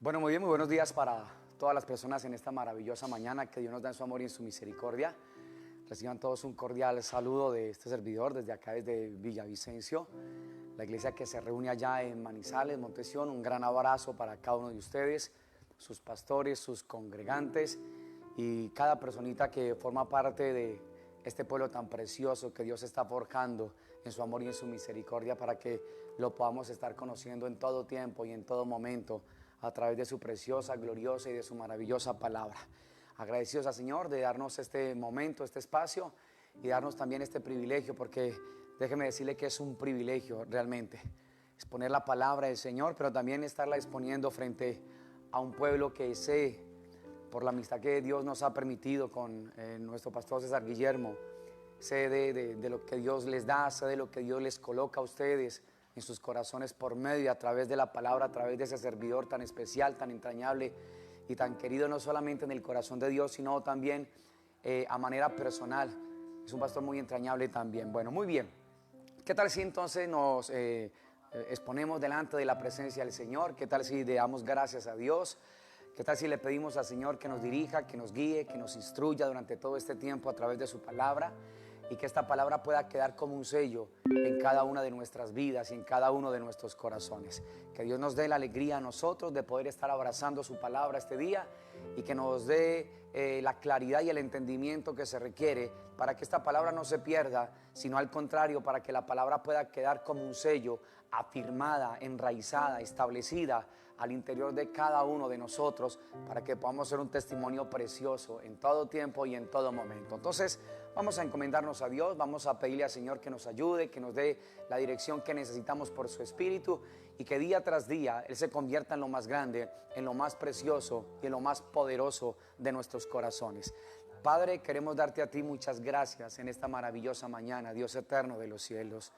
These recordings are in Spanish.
Bueno, muy bien, muy buenos días para todas las personas en esta maravillosa mañana que Dios nos da en su amor y en su misericordia. Reciban todos un cordial saludo de este servidor desde acá, desde Villavicencio, la iglesia que se reúne allá en Manizales, Montesión. Un gran abrazo para cada uno de ustedes, sus pastores, sus congregantes y cada personita que forma parte de este pueblo tan precioso que Dios está forjando en su amor y en su misericordia para que lo podamos estar conociendo en todo tiempo y en todo momento a través de su preciosa, gloriosa y de su maravillosa palabra. Agradecidos al Señor de darnos este momento, este espacio y darnos también este privilegio, porque déjeme decirle que es un privilegio realmente exponer la palabra del Señor, pero también estarla exponiendo frente a un pueblo que sé, por la amistad que Dios nos ha permitido con nuestro pastor César Guillermo, sé de lo que Dios les da, sé de lo que Dios les coloca a ustedes en sus corazones por medio y a través de la palabra, a través de ese servidor tan especial, tan entrañable y tan querido, no solamente en el corazón de Dios, sino también a manera personal. Es un pastor muy entrañable también. Bueno, muy bien. ¿Qué tal si entonces nos exponemos delante de la presencia del Señor? ¿Qué tal si le damos gracias a Dios? ¿Qué tal si le pedimos al Señor que nos dirija, que nos guíe, que nos instruya durante todo este tiempo a través de su palabra, y que esta palabra pueda quedar como un sello en cada una de nuestras vidas y en cada uno de nuestros corazones? Que Dios nos dé la alegría a nosotros de poder estar abrazando su palabra este día y que nos dé la claridad y el entendimiento que se requiere para que esta palabra no se pierda, sino al contrario, para que la palabra pueda quedar como un sello, afirmada, enraizada, establecida al interior de cada uno de nosotros, para que podamos ser un testimonio precioso en todo tiempo y en todo momento. Entonces vamos a encomendarnos a Dios, vamos a pedirle al Señor que nos ayude, que nos dé la dirección que necesitamos por su Espíritu, y que día tras día Él se convierta en lo más grande, en lo más precioso y en lo más poderoso de nuestros corazones. Padre, queremos darte a ti muchas gracias en esta maravillosa mañana, Dios eterno de los cielos.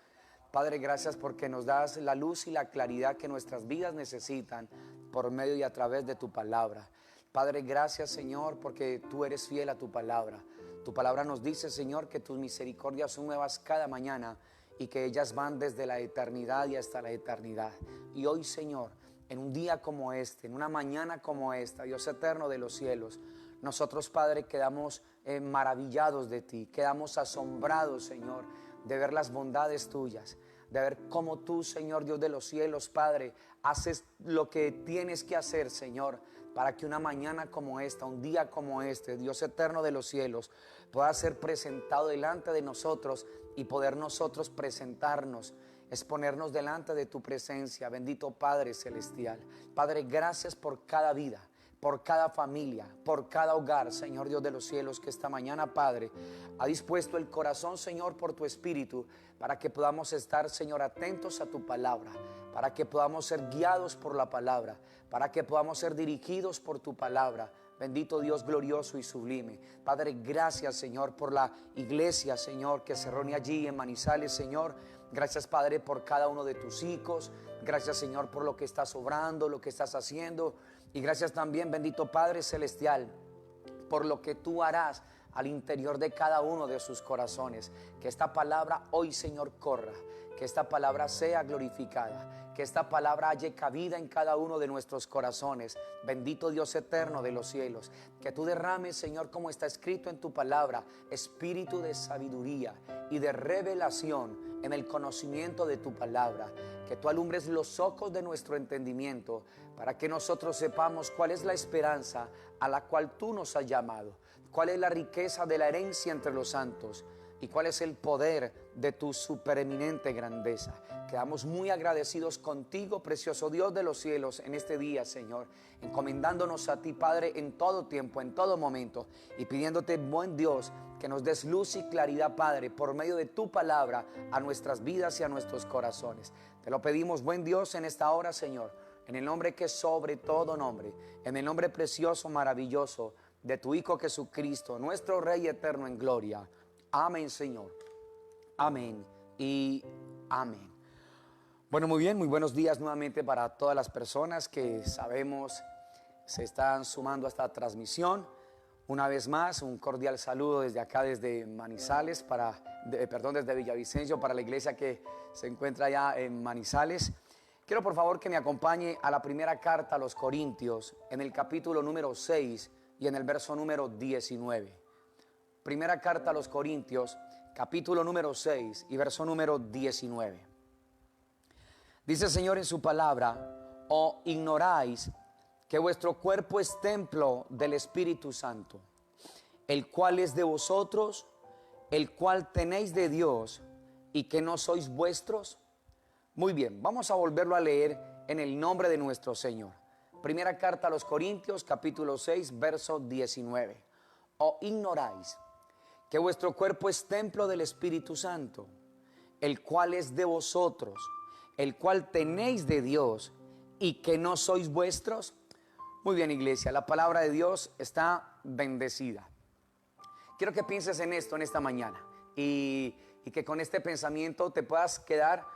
Padre, gracias porque nos das la luz y la claridad que nuestras vidas necesitan por medio y a través de tu palabra. Padre, gracias, Señor, porque tú eres fiel a tu palabra. Tu palabra nos dice, Señor, que tus misericordias son nuevas cada mañana y que ellas van desde la eternidad y hasta la eternidad. Y hoy, Señor, en un día como este, en una mañana como esta, Dios eterno de los cielos, nosotros, Padre, quedamos maravillados de ti, quedamos asombrados, Señor, de ver las bondades tuyas, de ver cómo tú, Señor Dios de los cielos, Padre, haces lo que tienes que hacer, Señor, para que una mañana como esta, un día como este, Dios eterno de los cielos, pueda ser presentado delante de nosotros y poder nosotros presentarnos, exponernos delante de tu presencia. Bendito Padre celestial. Padre, gracias por cada vida, por cada familia, por cada hogar, Señor Dios de los cielos, que esta mañana, Padre, ha dispuesto el corazón, Señor, por tu Espíritu, para que podamos estar, Señor, atentos a tu palabra, para que podamos ser guiados por la palabra, para que podamos ser dirigidos por tu palabra. Bendito Dios glorioso y sublime. Padre, gracias, Señor, por la iglesia, Señor, que se reúne allí en Manizales, Señor. Gracias, Padre, por cada uno de tus hijos. Gracias, Señor, por lo que estás obrando, lo que estás haciendo. Y gracias también, bendito Padre celestial, por lo que tú harás al interior de cada uno de sus corazones. Que esta palabra hoy, Señor, corra, que esta palabra sea glorificada, que esta palabra halle cabida en cada uno de nuestros corazones. Bendito Dios eterno de los cielos, que tú derrames, Señor, como está escrito en tu palabra, espíritu de sabiduría y de revelación en el conocimiento de tu palabra. Que tú alumbres los ojos de nuestro entendimiento para que nosotros sepamos cuál es la esperanza a la cual tú nos has llamado, cuál es la riqueza de la herencia entre los santos y cuál es el poder de tu supereminente grandeza. Quedamos muy agradecidos contigo, precioso Dios de los cielos, en este día, Señor, encomendándonos a ti, Padre, en todo tiempo, en todo momento, y pidiéndote, buen Dios, que nos des luz y claridad, Padre, por medio de tu palabra a nuestras vidas y a nuestros corazones. Te lo pedimos, buen Dios, en esta hora, Señor, en el nombre que es sobre todo nombre, en el nombre precioso, maravilloso de tu Hijo Jesucristo, nuestro Rey eterno en gloria. Amén, Señor. Amén y amén. Bueno, muy bien, muy buenos días nuevamente para todas las personas que sabemos se están sumando a esta transmisión. Una vez más, un cordial saludo desde acá, desde Manizales, desde Villavicencio, para la iglesia que se encuentra allá en Manizales. Quiero por favor que me acompañe a la primera carta a los Corintios, en el capítulo número 6 y en el verso número 19. Primera carta a los Corintios, capítulo número 6 y verso número 19. Dice el Señor en su palabra: ¿o ignoráis que vuestro cuerpo es templo del Espíritu Santo, el cual es de vosotros, el cual tenéis de Dios, y que no sois vuestros? Muy bien, vamos a volverlo a leer en el nombre de nuestro Señor. Primera carta a los Corintios, capítulo 6, verso 19. ¿O ignoráis que vuestro cuerpo es templo del Espíritu Santo, el cual es de vosotros, el cual tenéis de Dios, y que no sois vuestros? Muy bien, iglesia, la palabra de Dios está bendecida. Quiero que pienses en esto en esta mañana y que con este pensamiento te puedas quedar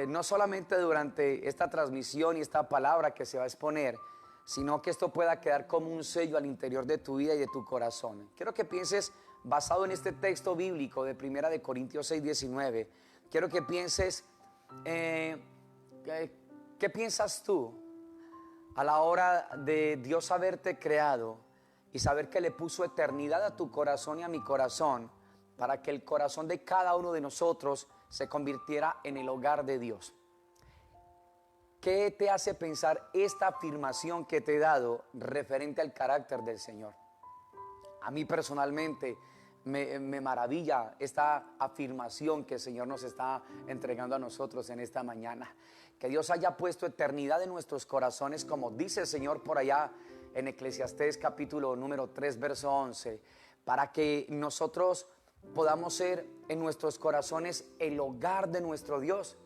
no solamente durante esta transmisión y esta palabra que se va a exponer, sino que esto pueda quedar como un sello al interior de tu vida y de tu corazón. Quiero que pienses, basado en este texto bíblico de Primera de Corintios 6, 19, quiero que pienses, ¿qué piensas tú a la hora de Dios haberte creado y saber que le puso eternidad a tu corazón y a mi corazón, para que el corazón de cada uno de nosotros se convirtiera en el hogar de Dios? ¿Qué te hace pensar esta afirmación que te he dado referente al carácter del Señor? A mí personalmente me maravilla esta afirmación que el Señor nos está entregando a nosotros en esta mañana. Que Dios haya puesto eternidad en nuestros corazones, como dice el Señor por allá en Eclesiastés capítulo número 3, verso 11, para que nosotros podamos ser en nuestros corazones el hogar de nuestro Dios.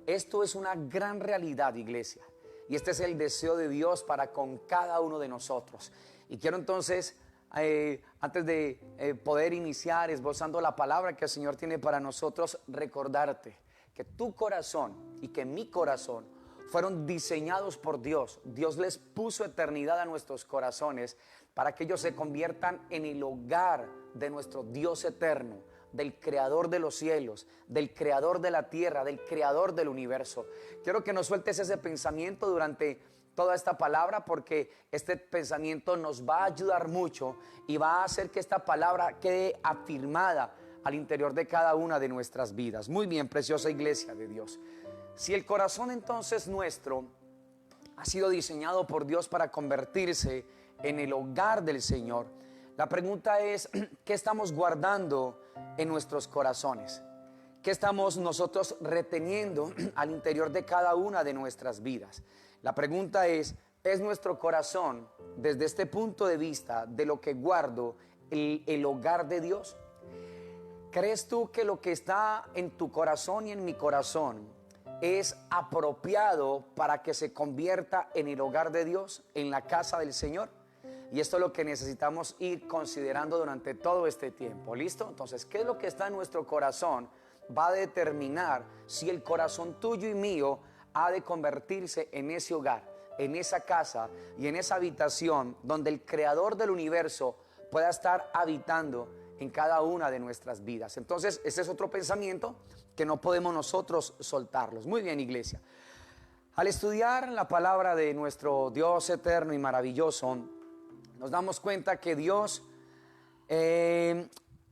Esto es una gran realidad, iglesia, y este es el deseo de Dios para con cada uno de nosotros. Y quiero entonces, antes de poder iniciar esbozando la palabra que el Señor tiene para nosotros, recordarte que tu corazón y que mi corazón fueron diseñados por Dios. Dios les puso eternidad a nuestros corazones para que ellos se conviertan en el hogar de nuestro Dios eterno, del creador de los cielos, del creador de la tierra, del creador del universo. Quiero que nos sueltes ese pensamiento durante toda esta palabra, porque este pensamiento nos va a ayudar mucho y va a hacer que esta palabra quede afirmada al interior de cada una de nuestras vidas. Muy bien, preciosa iglesia de Dios. Si el corazón entonces nuestro ha sido diseñado por Dios para convertirse en el hogar del Señor, la pregunta es: ¿qué estamos guardando en nuestros corazones? ¿Qué estamos nosotros reteniendo al interior de cada una de nuestras vidas? La pregunta ¿es nuestro corazón, desde este punto de vista de lo que guardo, el hogar de Dios? ¿Crees tú que lo que está en tu corazón y en mi corazón es apropiado para que se convierta en el hogar de Dios, en la casa del Señor? Y esto es lo que necesitamos ir considerando durante todo este tiempo. ¿Listo? Entonces, ¿qué es lo que está en nuestro corazón? Va a determinar si el corazón tuyo y mío ha de convertirse en ese hogar, en esa casa y en esa habitación donde el creador del universo pueda estar habitando en cada una de nuestras vidas. Entonces, ese es otro pensamiento que no podemos nosotros soltarlos. Muy bien, iglesia. Al estudiar la palabra de nuestro Dios eterno y maravilloso, nos damos cuenta que Dios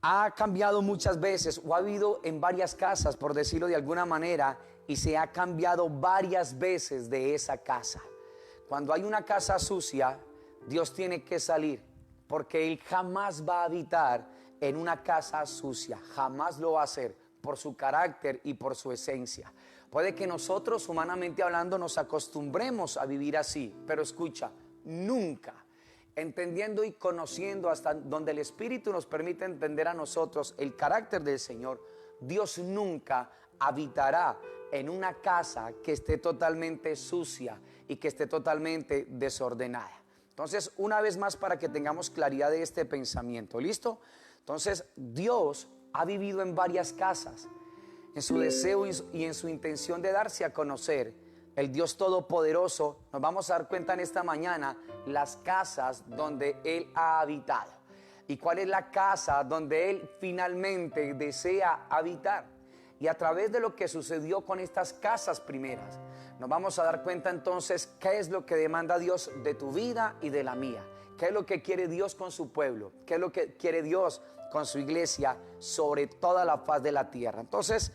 ha cambiado muchas veces, o ha habido en varias casas, por decirlo de alguna manera, y se ha cambiado varias veces de esa casa. Cuando hay una casa sucia, Dios tiene que salir, porque Él jamás va a habitar en una casa sucia, jamás lo va a hacer, por su carácter y por su esencia. Puede que nosotros, humanamente hablando, nos acostumbremos a vivir así, pero escucha, nunca, entendiendo y conociendo hasta donde el Espíritu nos permite entender a nosotros el carácter del Señor, Dios nunca habitará en una casa que esté totalmente sucia y que esté totalmente desordenada. Entonces, una vez más, para que tengamos claridad de este pensamiento, ¿listo? Entonces, Dios ha vivido en varias casas, en su deseo y en su intención de darse a conocer. El Dios Todopoderoso, nos vamos a dar cuenta en esta mañana las casas donde Él ha habitado. ¿Y cuál es la casa donde Él finalmente desea habitar? Y a través de lo que sucedió con estas casas primeras, nos vamos a dar cuenta entonces qué es lo que demanda Dios de tu vida y de la mía. ¿Qué es lo que quiere Dios con su pueblo? ¿Qué es lo que quiere Dios con su iglesia sobre toda la faz de la tierra? Entonces,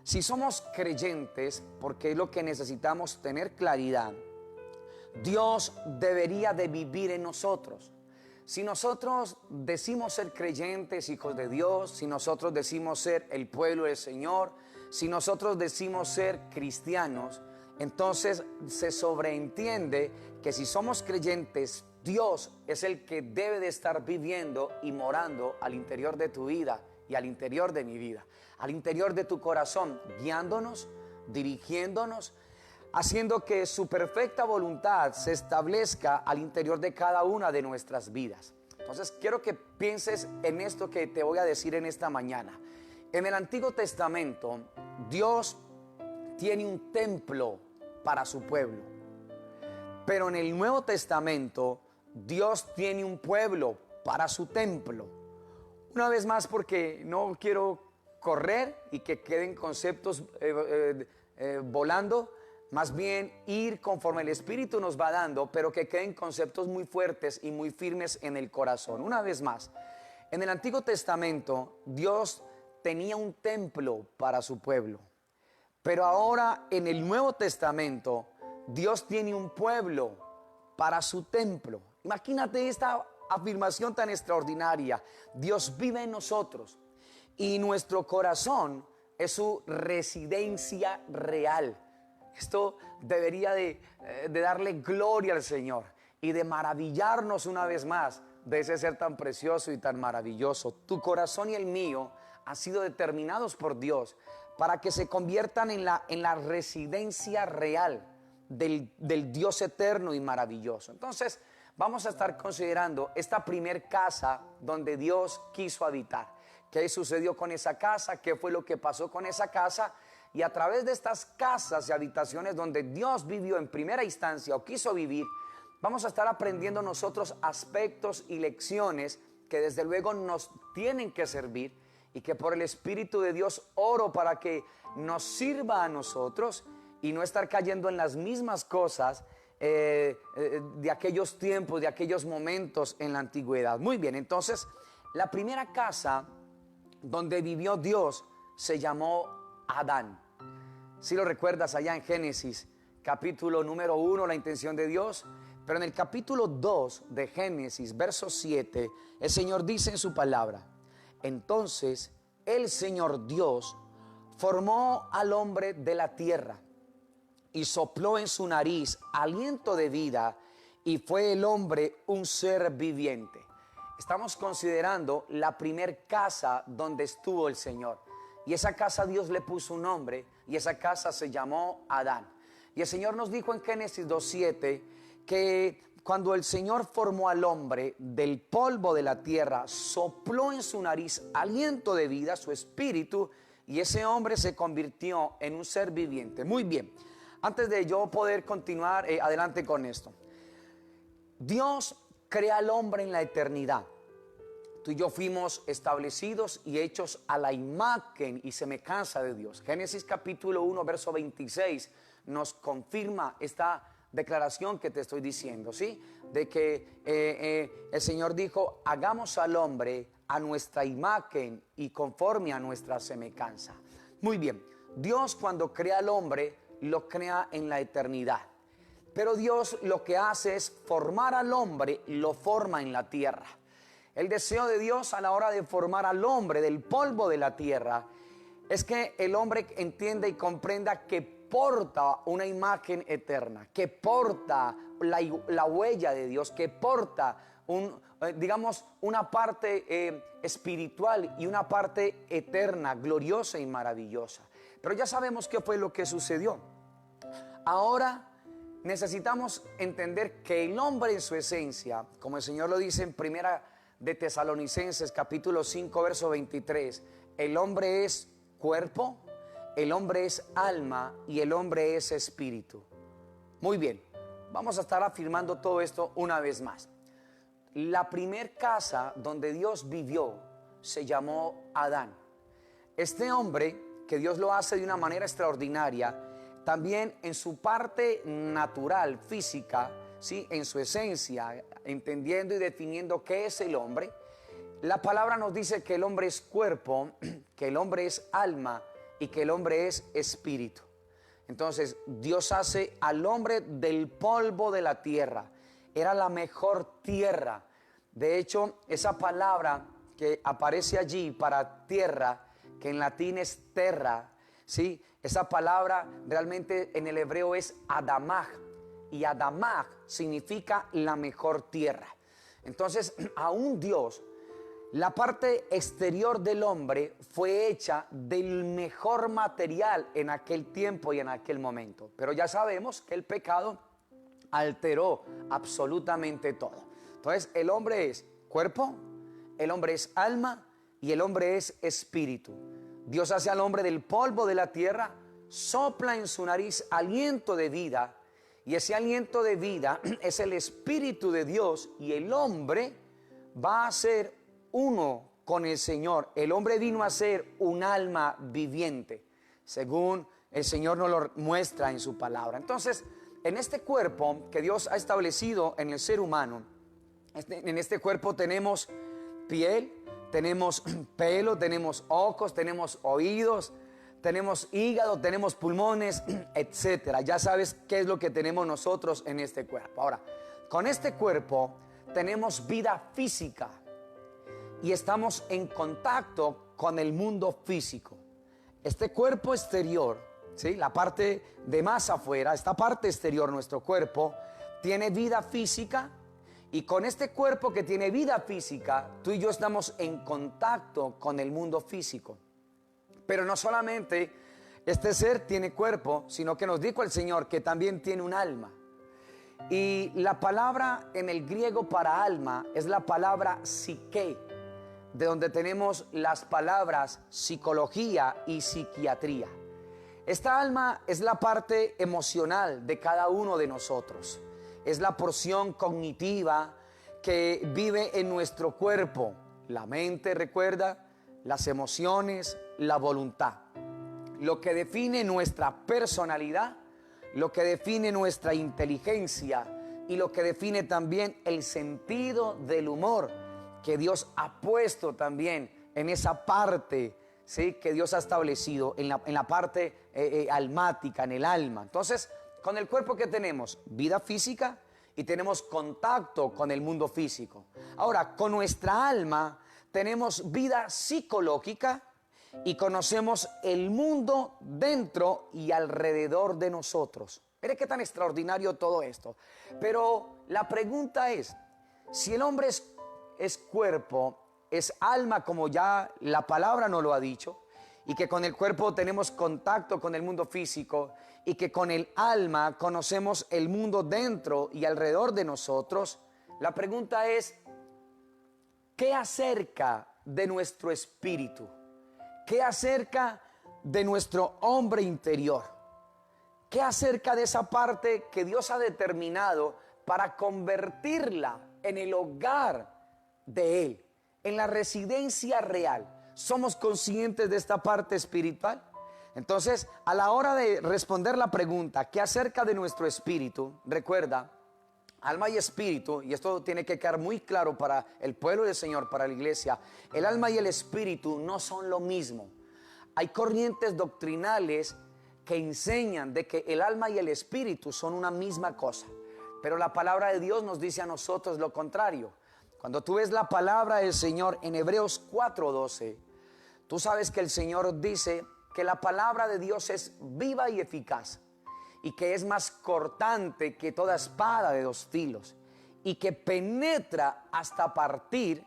si somos creyentes, porque es lo que necesitamos tener claridad, Dios debería de vivir en nosotros. Si nosotros decimos ser creyentes, hijos de Dios, si nosotros decimos ser el pueblo del Señor, si nosotros decimos ser cristianos, entonces se sobreentiende que si somos creyentes, Dios es el que debe de estar viviendo y morando al interior de tu vida y al interior de mi vida, al interior de tu corazón, guiándonos, dirigiéndonos, haciendo que su perfecta voluntad se establezca al interior de cada una de nuestras vidas. Entonces quiero que pienses en esto que te voy a decir en esta mañana. En el Antiguo Testamento, Dios tiene un templo para su pueblo, pero en el Nuevo Testamento, Dios tiene un pueblo para su templo. Una vez más, porque no quiero correr y que queden conceptos volando, más bien ir conforme el Espíritu nos va dando, pero que queden conceptos muy fuertes y muy firmes en el corazón. Una vez más, en el Antiguo Testamento Dios tenía un templo para su pueblo, pero ahora en el Nuevo Testamento Dios tiene un pueblo para su templo. Imagínate esta afirmación tan extraordinaria. Dios vive en nosotros y nuestro corazón es su residencia real. Esto debería de darle gloria al Señor y de maravillarnos una vez más de ese ser tan precioso y tan maravilloso. Tu corazón y el mío han sido determinados por Dios para que se conviertan en la residencia real del Dios eterno y maravilloso. Entonces vamos a estar considerando esta primer casa donde Dios quiso habitar. ¿Qué sucedió con esa casa? ¿Qué fue lo que pasó con esa casa? Y a través de estas casas y habitaciones donde Dios vivió en primera instancia o quiso vivir, vamos a estar aprendiendo nosotros aspectos y lecciones que desde luego nos tienen que servir y que por el Espíritu de Dios oro para que nos sirva a nosotros y no estar cayendo en las mismas cosas de aquellos tiempos, de aquellos momentos en la antigüedad. Muy bien, entonces la primera casa donde vivió Dios se llamó Adán. Si lo recuerdas allá en Génesis, capítulo número 1, la intención de Dios. Pero en el capítulo 2 de Génesis, verso 7, el Señor dice en su palabra: entonces el Señor Dios formó al hombre de la tierra y sopló en su nariz aliento de vida, y fue el hombre un ser viviente. Estamos considerando la primer casa donde estuvo el Señor. Y esa casa Dios le puso un nombre, y esa casa se llamó Adán. Y el Señor nos dijo en Génesis 2:7 que cuando el Señor formó al hombre del polvo de la tierra, sopló en su nariz aliento de vida, su espíritu, y ese hombre se convirtió en un ser viviente. Muy bien. Antes de yo poder continuar adelante con esto, Dios crea al hombre en la eternidad. Tú y yo fuimos establecidos y hechos a la imagen y semejanza de Dios. Génesis capítulo 1, verso 26 nos confirma esta declaración que te estoy diciendo, ¿sí? De que el Señor dijo: hagamos al hombre a nuestra imagen y conforme a nuestra semejanza. Muy bien, Dios cuando crea al hombre lo crea en la eternidad, pero Dios lo que hace es formar al hombre, lo forma en la tierra. El deseo de Dios a la hora de formar al hombre del polvo de la tierra es que el hombre entienda y comprenda que porta una imagen eterna, que porta la huella de Dios, que porta una parte espiritual y una parte eterna, gloriosa y maravillosa. Pero ya sabemos qué fue lo que sucedió. Ahora necesitamos entender que el hombre en su esencia, como el Señor lo dice en Primera de Tesalonicenses capítulo 5 verso 23, el hombre es cuerpo, el hombre es alma y el hombre es espíritu. Muy bien, vamos a estar afirmando todo esto una vez más. La primer casa donde Dios vivió se llamó Adán. Este hombre que Dios lo hace de una manera extraordinaria, también en su parte natural, física, ¿sí? En su esencia, entendiendo y definiendo qué es el hombre. La palabra nos dice que el hombre es cuerpo, que el hombre es alma y que el hombre es espíritu. Entonces Dios hace al hombre del polvo de la tierra. Era la mejor tierra. De hecho, esa palabra que aparece allí para tierra, que en latín es terra, ¿sí? Esa palabra realmente en el hebreo es Adamah, y Adamah significa la mejor tierra. Entonces, aún Dios, la parte exterior del hombre fue hecha del mejor material en aquel tiempo y en aquel momento. Pero ya sabemos que el pecado alteró absolutamente todo. Entonces, el hombre es cuerpo, el hombre es alma y el hombre es espíritu. Dios hace al hombre del polvo de la tierra, sopla en su nariz aliento de vida, y ese aliento de vida es el Espíritu de Dios, y el hombre va a ser uno con el Señor. El hombre vino a ser un alma viviente, según el Señor nos lo muestra en su palabra. Entonces, en este cuerpo que Dios ha establecido en el ser humano, en este cuerpo tenemos piel, tenemos pelo, tenemos ojos, tenemos oídos, tenemos hígado, tenemos pulmones, etcétera. Ya sabes qué es lo que tenemos nosotros en este cuerpo. Ahora, con este cuerpo tenemos vida física y estamos en contacto con el mundo físico. Este cuerpo exterior, ¿sí? La parte de más afuera, esta parte exterior, nuestro cuerpo, tiene vida física. Y con este cuerpo que tiene vida física, tú y yo estamos en contacto con el mundo físico. Pero no solamente este ser tiene cuerpo, sino que nos dijo el Señor que también tiene un alma. Y la palabra en el griego para alma es la palabra psique, de donde tenemos las palabras psicología y psiquiatría. Esta alma es la parte emocional de cada uno de nosotros. Es la porción cognitiva que vive en nuestro cuerpo. La mente, recuerda, las emociones, la voluntad. Lo que define nuestra personalidad, lo que define nuestra inteligencia y lo que define también el sentido del humor que Dios ha puesto también en esa parte, ¿sí? Que Dios ha establecido en la parte almática, en el alma. Entonces, con el cuerpo que tenemos, vida física y tenemos contacto con el mundo físico. Ahora, con nuestra alma tenemos vida psicológica y conocemos el mundo dentro y alrededor de nosotros. Mire qué tan extraordinario todo esto. Pero la pregunta es, si el hombre es cuerpo, es alma, como ya la palabra nos lo ha dicho, y que con el cuerpo tenemos contacto con el mundo físico, y que con el alma conocemos el mundo dentro y alrededor de nosotros, la pregunta es, ¿qué acerca de nuestro espíritu? ¿Qué acerca de nuestro hombre interior? ¿Qué acerca de esa parte que Dios ha determinado para convertirla en el hogar de Él, en la residencia real? ¿Somos conscientes de esta parte espiritual? Entonces, a la hora de responder la pregunta, ¿qué acerca de nuestro espíritu? Recuerda, alma y espíritu, y esto tiene que quedar muy claro para el pueblo del Señor, para la iglesia, el alma y el espíritu no son lo mismo. Hay corrientes doctrinales que enseñan de que el alma y el espíritu son una misma cosa, pero la palabra de Dios nos dice a nosotros lo contrario. Cuando tú ves la palabra del Señor en Hebreos 4:12, tú sabes que el Señor dice que la palabra de Dios es viva y eficaz, y que es más cortante que toda espada de dos filos, y que penetra hasta partir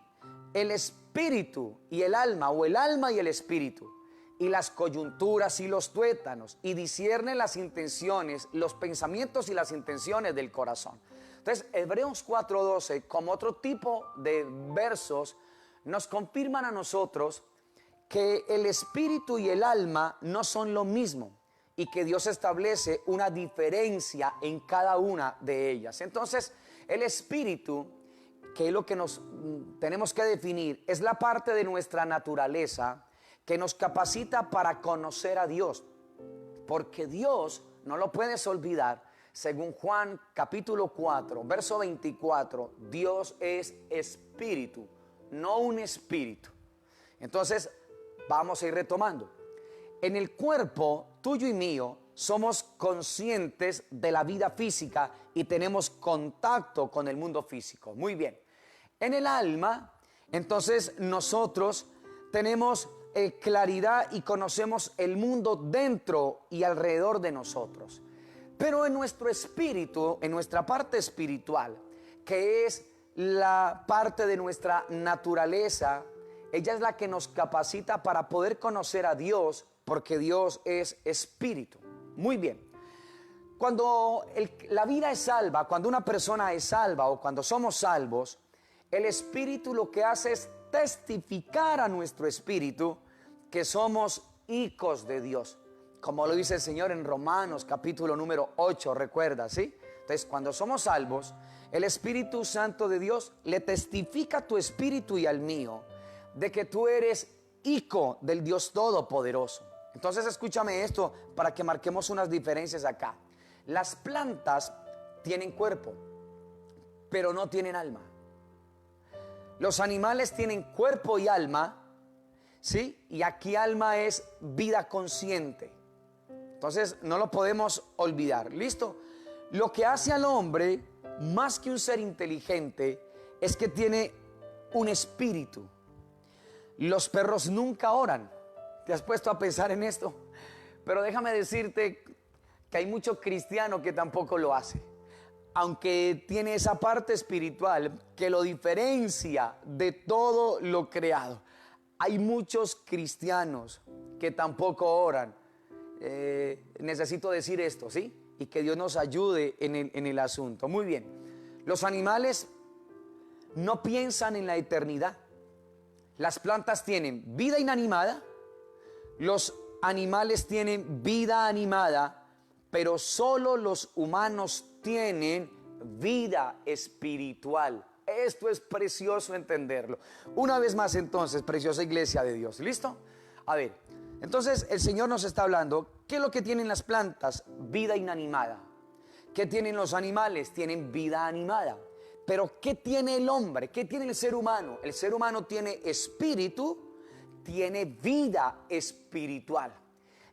el espíritu y el alma, o el alma y el espíritu, y las coyunturas y los tuétanos, y discierne las intenciones, los pensamientos y las intenciones del corazón. Entonces, Hebreos 4:12, como otro tipo de versos, nos confirman a nosotros que el espíritu y el alma no son lo mismo, y que Dios establece una diferencia en cada una de ellas. Entonces, el espíritu, que es lo que nos tenemos que definir, es la parte de nuestra naturaleza que nos capacita para conocer a Dios. Porque Dios, no lo puedes olvidar, según Juan capítulo 4, verso 24, Dios es espíritu, no un espíritu. Entonces, vamos a ir retomando. En el cuerpo tuyo y mío somos conscientes de la vida física y tenemos contacto con el mundo físico. Muy bien. En el alma, entonces nosotros tenemos claridad y conocemos el mundo dentro y alrededor de nosotros. Pero en nuestro espíritu, en nuestra parte espiritual, que es la parte de nuestra naturaleza, ella es la que nos capacita para poder conocer a Dios, porque Dios es espíritu. Muy bien. Cuando la vida es salva, cuando una persona es salva o cuando somos salvos, el espíritu lo que hace es testificar a nuestro espíritu que somos hijos de Dios. Como lo dice el Señor en Romanos capítulo número 8, recuerda, ¿sí? Entonces, cuando somos salvos, el Espíritu Santo de Dios le testifica a tu espíritu y al mío de que tú eres hijo del Dios Todopoderoso. Entonces, escúchame esto para que marquemos unas diferencias acá. Las plantas tienen cuerpo, pero no tienen alma. Los animales tienen cuerpo y alma, ¿sí? Y aquí alma es vida consciente. Entonces no lo podemos olvidar. ¿Listo? Lo que hace al hombre, más que un ser inteligente, es que tiene un espíritu. Los perros nunca oran. ¿Te has puesto a pensar en esto? Pero déjame decirte que hay mucho cristiano que tampoco lo hace. Aunque tiene esa parte espiritual que lo diferencia de todo lo creado. Hay muchos cristianos que tampoco oran. Necesito decir esto, ¿sí? Y que Dios nos ayude en el asunto. Muy bien. Los animales no piensan en la eternidad. Las plantas tienen vida inanimada. Los animales tienen vida animada. Pero solo los humanos tienen vida espiritual. Esto es precioso entenderlo. Una vez más entonces, preciosa iglesia de Dios. ¿Listo? A ver, entonces el Señor nos está hablando. ¿Qué es lo que tienen las plantas? Vida inanimada. ¿Qué tienen los animales? Tienen vida animada. Pero ¿qué tiene el hombre? ¿Qué tiene el ser humano? El ser humano tiene espíritu, tiene vida espiritual.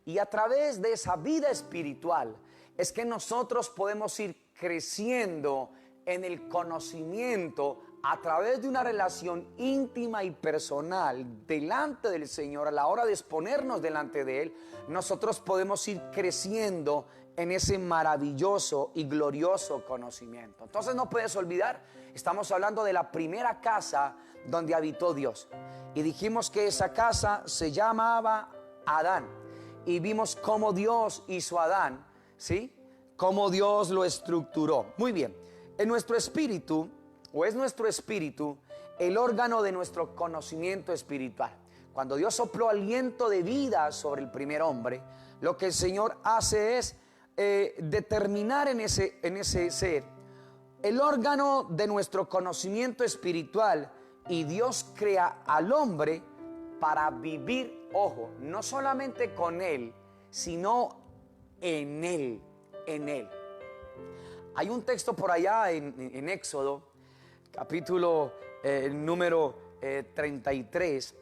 Y a través de esa vida espiritual es que nosotros podemos ir creciendo en el conocimiento a través de una relación íntima y personal delante del Señor. A la hora de exponernos delante de Él, nosotros podemos ir creciendo en ese maravilloso y glorioso conocimiento. Entonces no puedes olvidar, estamos hablando de la primera casa donde habitó Dios. Y dijimos que esa casa se llamaba Adán. Y vimos cómo Dios hizo a Adán, ¿sí? Cómo Dios lo estructuró. Muy bien. En nuestro espíritu, o es nuestro espíritu, el órgano de nuestro conocimiento espiritual. Cuando Dios sopló aliento de vida sobre el primer hombre, lo que el Señor hace es determinar en ese ser el órgano de nuestro conocimiento espiritual, y Dios crea al hombre para vivir, ojo, no solamente con Él, sino en Él, en Él. Hay un texto por allá en Éxodo, capítulo número 33,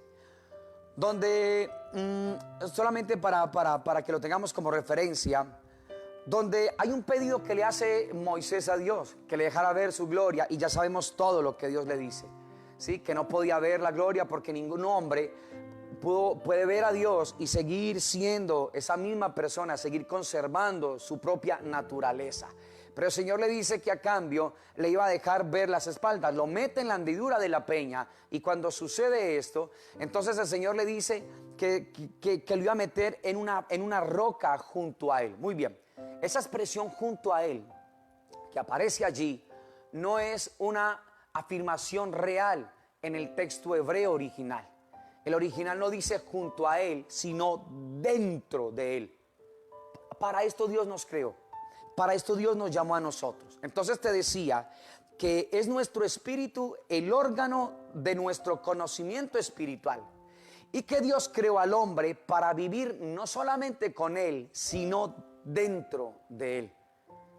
donde, solamente para que lo tengamos como referencia, donde hay un pedido que le hace Moisés a Dios, que le dejara ver su gloria, y ya sabemos todo lo que Dios le dice, ¿sí? Que no podía ver la gloria porque ningún hombre puede ver a Dios y seguir siendo esa misma persona, seguir conservando su propia naturaleza. Pero el Señor le dice que a cambio le iba a dejar ver las espaldas. Lo mete en la hendidura de la peña, y cuando sucede esto, entonces el Señor le dice que lo iba a meter en una roca junto a Él. Muy bien, esa expresión junto a Él que aparece allí no es una afirmación real en el texto hebreo original. El original no dice junto a Él, sino dentro de Él. Para esto Dios nos creó. Para esto Dios nos llamó a nosotros. Entonces te decía que es nuestro espíritu el órgano de nuestro conocimiento espiritual. y que Dios creó al hombre para vivir no solamente con él, sino dentro de él.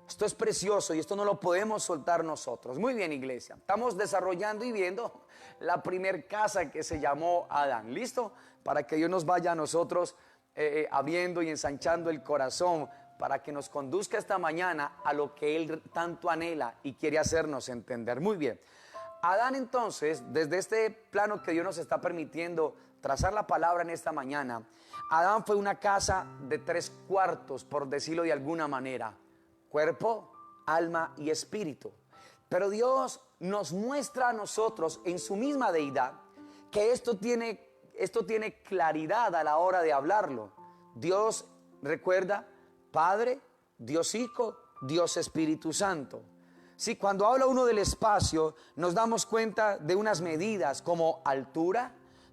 Esto es precioso y esto no lo podemos soltar nosotros. Muy bien, iglesia, estamos desarrollando y viendo la primer casa que se llamó Adán. ¿Listo? Para que Dios nos vaya a nosotros abriendo y ensanchando el corazón, para que nos conduzca esta mañana a lo que Él tanto anhela y quiere hacernos entender. Muy bien. Adán, entonces, desde este plano que Dios nos está permitiendo trazar la palabra en esta mañana, Adán fue una casa de 3 cuartos, por decirlo de alguna manera: cuerpo, alma y espíritu. Pero Dios nos muestra a nosotros en su misma deidad que esto tiene claridad a la hora de hablarlo. Dios, recuerda, Padre, Dios Hijo, Dios Espíritu Santo. Sí, cuando habla uno del espacio, nos damos cuenta de unas medidas como altura,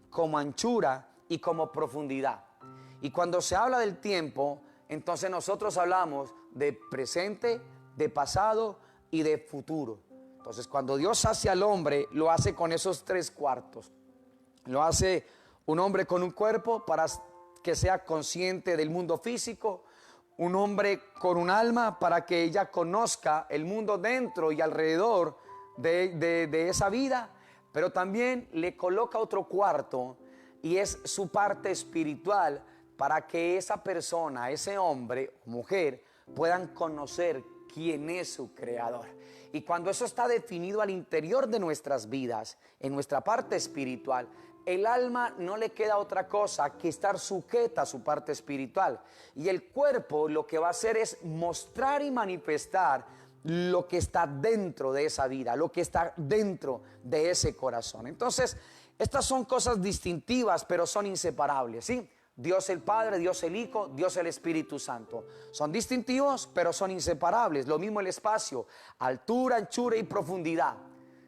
como anchura y como profundidad. Y cuando se habla del tiempo, entonces nosotros hablamos de presente, de pasado y de futuro. Entonces, cuando Dios hace al hombre, lo hace con esos 3 cuartos. Lo hace un hombre con un cuerpo para que sea consciente del mundo físico, un hombre con un alma para que ella conozca el mundo dentro y alrededor de esa vida, pero también le coloca otro cuarto y es su parte espiritual, para que esa persona, ese hombre o mujer, puedan conocer quién es su creador. Y cuando eso está definido al interior de nuestras vidas, en nuestra parte espiritual, el alma no le queda otra cosa que estar sujeta a su parte espiritual. Y el cuerpo lo que va a hacer es mostrar y manifestar lo que está dentro de esa vida, lo que está dentro de ese corazón. Entonces, estas son cosas distintivas, pero son inseparables, ¿sí? Dios el Padre, Dios el Hijo, Dios el Espíritu Santo. Son distintivos, pero son inseparables. Lo mismo el espacio, altura, anchura y profundidad.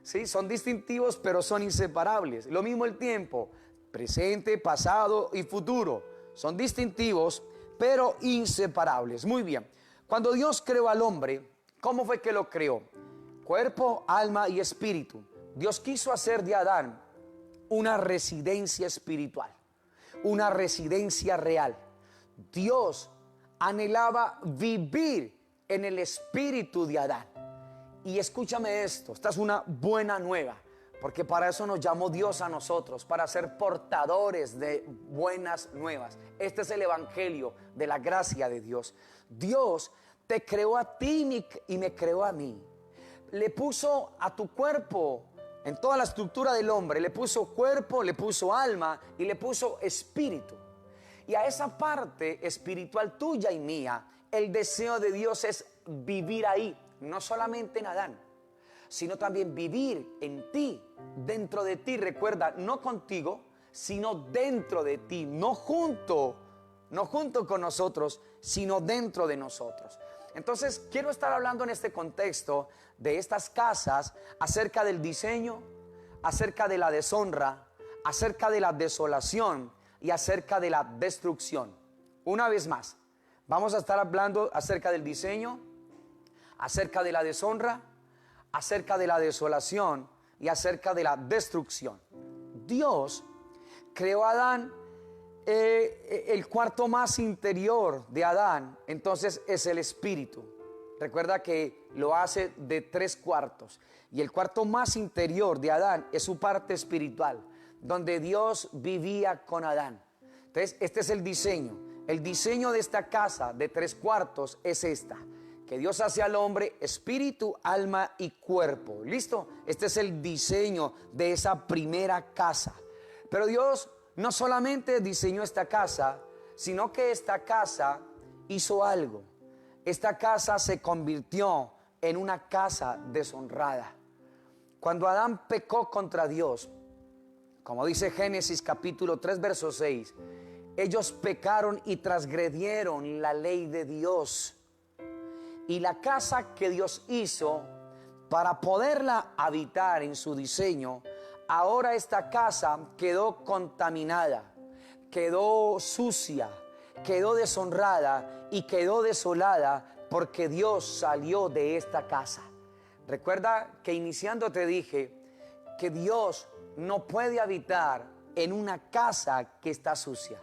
¿Sí? Son distintivos, pero son inseparables. Lo mismo el tiempo, presente, pasado y futuro. Son distintivos, pero inseparables. Muy bien. Cuando Dios creó al hombre, ¿cómo fue que lo creó? Cuerpo, alma y espíritu. Dios quiso hacer de Adán una residencia espiritual, una residencia real. Dios anhelaba vivir en el espíritu de Adán. Y escúchame esto, esta es una buena nueva, porque para eso nos llamó Dios a nosotros, para ser portadores de buenas nuevas. Este es el evangelio de la gracia de Dios. Dios te creó a ti y me creó a mí. Le puso a tu cuerpo, en toda la estructura del hombre, le puso cuerpo, le puso alma y le puso espíritu. Y a esa parte espiritual tuya y mía, el deseo de Dios es vivir ahí. No solamente en Adán, sino también vivir en ti, dentro de ti. Recuerda, no contigo, sino dentro de ti, no junto con nosotros, sino dentro de nosotros. Entonces, quiero estar hablando en este contexto de estas casas acerca del diseño, acerca de la deshonra, acerca de la desolación y acerca de la destrucción. Una vez más, vamos a estar hablando acerca del diseño, acerca de la deshonra, acerca de la desolación y acerca de la destrucción. Dios creó a Adán, el cuarto más interior de Adán, entonces es el espíritu. Recuerda que lo hace de 3 cuartos. Y el cuarto más interior de Adán es su parte espiritual, donde Dios vivía con Adán. Entonces, este es el diseño. El diseño de esta casa de 3 cuartos es esta: que Dios hace al hombre espíritu, alma y cuerpo. ¿Listo? Este es el diseño de esa primera casa. Pero Dios no solamente diseñó esta casa, sino que esta casa hizo algo. Esta casa se convirtió en una casa deshonrada. Cuando Adán pecó contra Dios, como dice Génesis capítulo 3, verso 6, ellos pecaron y transgredieron la ley de Dios. Y la casa que Dios hizo para poderla habitar en su diseño, ahora esta casa quedó contaminada, quedó sucia, quedó deshonrada y quedó desolada porque Dios salió de esta casa. Recuerda que iniciando te dije que Dios no puede habitar en una casa que está sucia,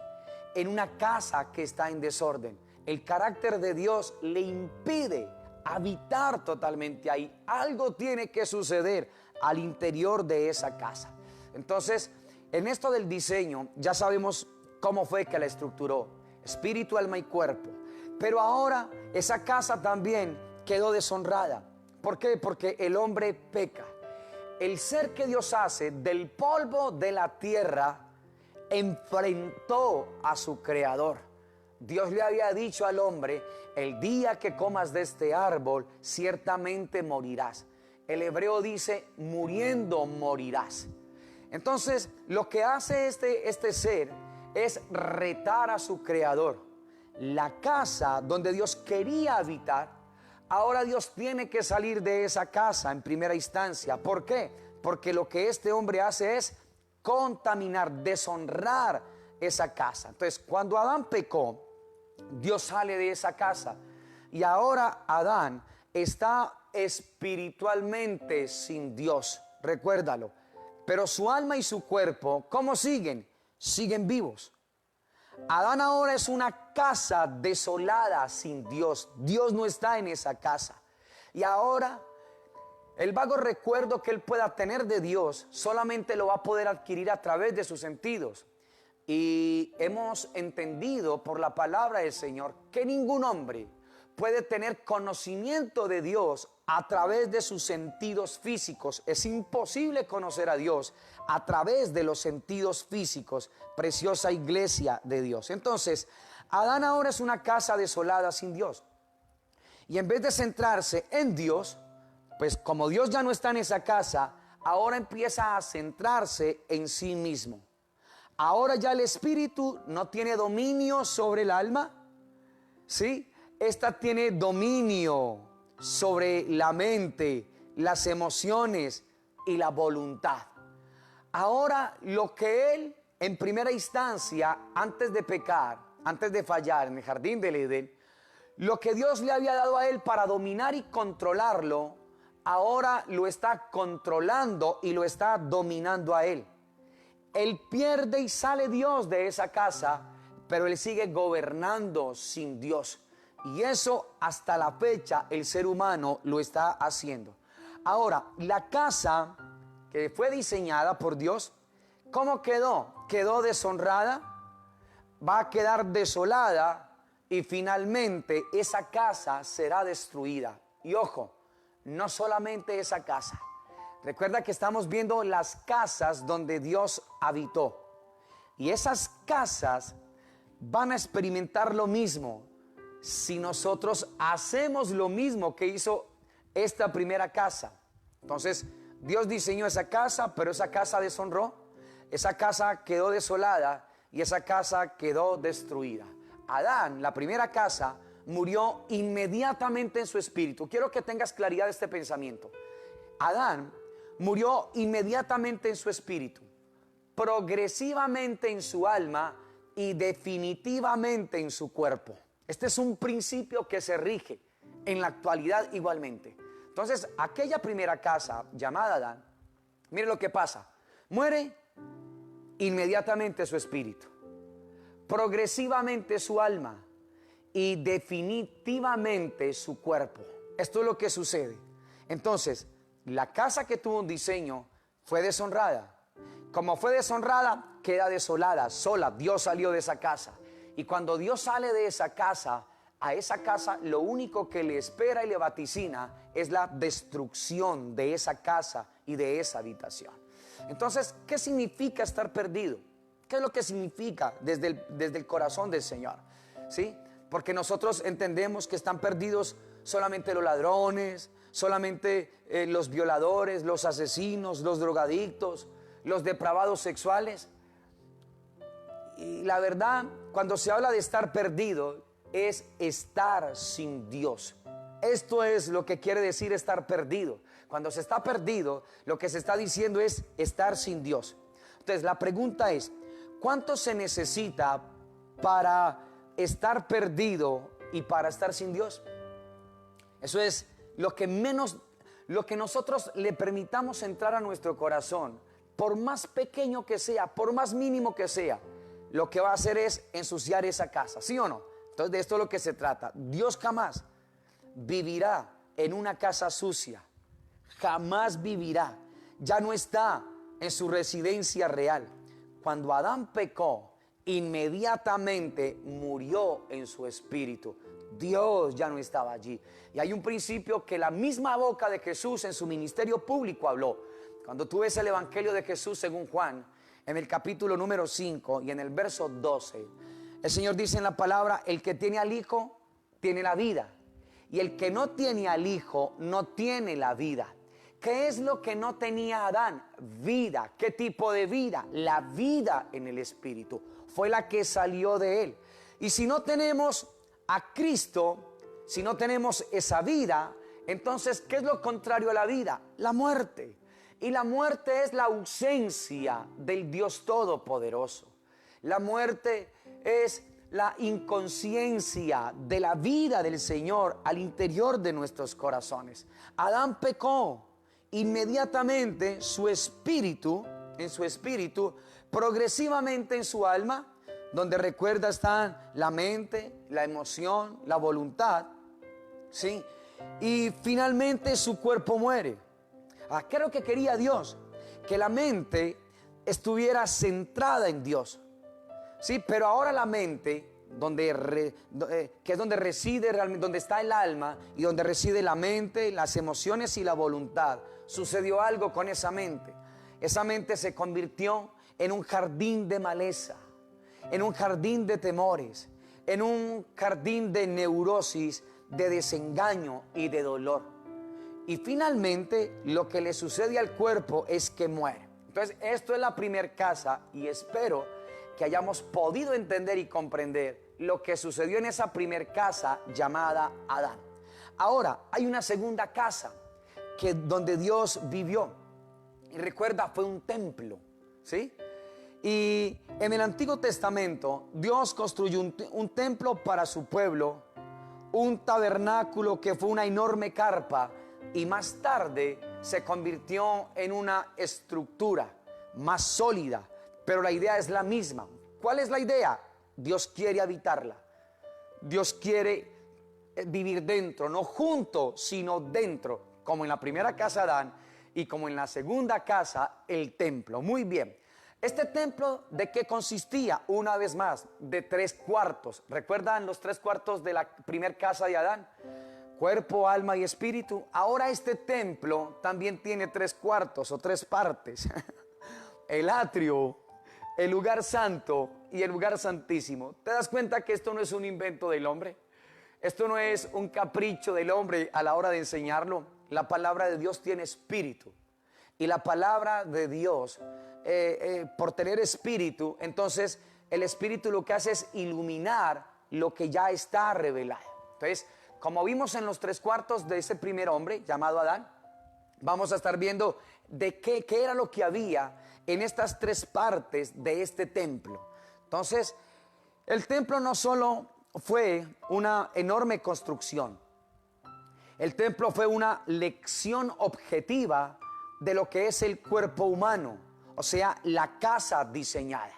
en una casa que está en desorden. El carácter de Dios le impide habitar totalmente ahí. Algo tiene que suceder al interior de esa casa. Entonces, en esto del diseño, ya sabemos cómo fue que la estructuró: espíritu, alma y cuerpo. Pero ahora esa casa también quedó deshonrada. ¿Por qué? Porque el hombre peca. El ser que Dios hace del polvo de la tierra enfrentó a su creador. Dios le había dicho al hombre: el día que comas de este árbol, ciertamente morirás. El hebreo dice: muriendo morirás. Entonces, lo que hace este ser es retar a su creador. La casa donde Dios quería habitar, ahora Dios tiene que salir de esa casa en primera instancia. ¿Por qué? Porque lo que este hombre hace es contaminar, deshonrar esa casa. Entonces, cuando Adán pecó, Dios sale de esa casa y ahora Adán está espiritualmente sin Dios. Recuérdalo. Pero su alma y su cuerpo, ¿cómo siguen? Siguen vivos. Adán ahora es una casa desolada sin Dios. Dios no está en esa casa. Y ahora el vago recuerdo que él pueda tener de Dios solamente lo va a poder adquirir a través de sus sentidos. Y hemos entendido por la palabra del Señor que ningún hombre puede tener conocimiento de Dios a través de sus sentidos físicos. Es imposible conocer a Dios a través de los sentidos físicos, preciosa iglesia de Dios. Entonces, Adán ahora es una casa desolada sin Dios. Y en vez de centrarse en Dios, pues como Dios ya no está en esa casa, ahora empieza a centrarse en sí mismo. Ahora ya el espíritu no tiene dominio sobre el alma, ¿sí? Esta tiene dominio sobre la mente, las emociones y la voluntad. Ahora lo que él en primera instancia, antes de pecar, antes de fallar en el jardín del Edén, lo que Dios le había dado a él para dominar y controlarlo, ahora lo está controlando y lo está dominando a él. Él pierde y sale Dios de esa casa, pero él sigue gobernando sin Dios. Y eso hasta la fecha el ser humano lo está haciendo. Ahora, la casa que fue diseñada por Dios, ¿cómo quedó? Quedó deshonrada, va a quedar desolada y finalmente esa casa será destruida. Y ojo, no solamente esa casa. Recuerda que estamos viendo las casas donde Dios habitó. Y esas casas van a experimentar lo mismo si nosotros hacemos lo mismo que hizo esta primera casa. Entonces, Dios diseñó esa casa, pero esa casa deshonró, esa casa quedó desolada y esa casa quedó destruida. Adán, la primera casa, murió inmediatamente en su espíritu. Quiero que tengas claridad de este pensamiento. Adán murió inmediatamente en su espíritu, progresivamente en su alma y definitivamente en su cuerpo. Este es un principio que se rige en la actualidad igualmente. Entonces, aquella primera casa llamada Adán, mire lo que pasa: muere inmediatamente su espíritu, progresivamente su alma y definitivamente su cuerpo. Esto es lo que sucede. Entonces, la casa que tuvo un diseño fue deshonrada. Como fue deshonrada, queda desolada, sola. Dios salió de esa casa. Y cuando Dios sale de esa casa, a esa casa lo único que le espera y le vaticina es la destrucción de esa casa y de esa habitación. Entonces, ¿qué significa estar perdido? ¿Qué es lo que significa desde el corazón del Señor? ¿Sí? Porque nosotros entendemos que están perdidos solamente los ladrones, solamente los violadores, los asesinos, los drogadictos, los depravados sexuales. Y la verdad, cuando se habla de estar perdido, es estar sin Dios. Esto es lo que quiere decir estar perdido. Cuando se está perdido, lo que se está diciendo es estar sin Dios. Entonces, la pregunta es: ¿cuánto se necesita para estar perdido y para estar sin Dios? Eso es lo que nosotros le permitamos entrar a nuestro corazón por más pequeño que sea, por más mínimo que sea, lo que va a hacer es ensuciar esa casa, ¿sí o no? Entonces de esto es lo que se trata. Dios jamás vivirá en una casa sucia, jamás vivirá, ya no está en su residencia real. Cuando Adán pecó, inmediatamente murió en su espíritu. Dios ya no estaba allí. Y hay un principio que la misma boca de Jesús en su ministerio público habló. Cuando tú ves el evangelio de Jesús según Juan, en el capítulo número 5 y en el verso 12, el Señor dice en la palabra: el que tiene al Hijo tiene la vida, y el que no tiene al Hijo no tiene la vida. ¿Qué es lo que no tenía Adán? Vida. ¿Qué tipo de vida? La vida en el Espíritu. Fue la que salió de él. Y si no tenemos a Cristo, si no tenemos esa vida, entonces, ¿qué es lo contrario a la vida? La muerte. Y la muerte es la ausencia del Dios Todopoderoso. La muerte es la inconsciencia de la vida del Señor al interior de nuestros corazones. Adán pecó. Inmediatamente su espíritu, progresivamente en su alma, donde recuerda están la mente, la emoción, la voluntad, ¿sí? Y finalmente su cuerpo muere. ¿Qué es lo que quería Dios? Que la mente estuviera centrada en Dios, ¿sí? Pero ahora la mente, que es donde reside realmente, donde está el alma y donde reside la mente, las emociones y la voluntad, sucedió algo con esa mente. Esa mente se convirtió en un jardín de maleza, en un jardín de temores, en un jardín de neurosis, de desengaño y de dolor. Y finalmente lo que le sucede al cuerpo es que muere. Entonces esto es la primer casa, y espero que hayamos podido entender y comprender lo que sucedió en esa primer casa llamada Adán. Ahora hay una segunda casa donde Dios vivió, y recuerda, fue un templo, ¿sí? Y en el Antiguo Testamento Dios construyó un templo para su pueblo, un tabernáculo que fue una enorme carpa, y más tarde se convirtió en una estructura más sólida, pero la idea es la misma. ¿Cuál es la idea? Dios quiere habitarla. Dios quiere vivir dentro, no junto, sino dentro, como en la primera casa Adán y como en la segunda casa el templo. Muy bien. Este templo, ¿de qué consistía? Una vez más, de 3 cuartos. ¿Recuerdan los 3 cuartos de la primera casa de Adán? Cuerpo, alma y espíritu. Ahora este templo también tiene 3 cuartos o 3 partes. El atrio, el lugar santo y el lugar santísimo. ¿Te das cuenta que esto no es un invento del hombre? Esto no es un capricho del hombre a la hora de enseñarlo. La palabra de Dios tiene espíritu. Y la palabra de Dios, por tener espíritu, entonces el espíritu lo que hace es iluminar lo que ya está revelado. Entonces, como vimos en los 3 cuartos de ese primer hombre llamado Adán, vamos a estar viendo de qué era lo que había en estas 3 partes de este templo. Entonces, el templo no solo fue una enorme construcción, el templo fue una lección objetiva de lo que es el cuerpo humano, o sea, la casa diseñada.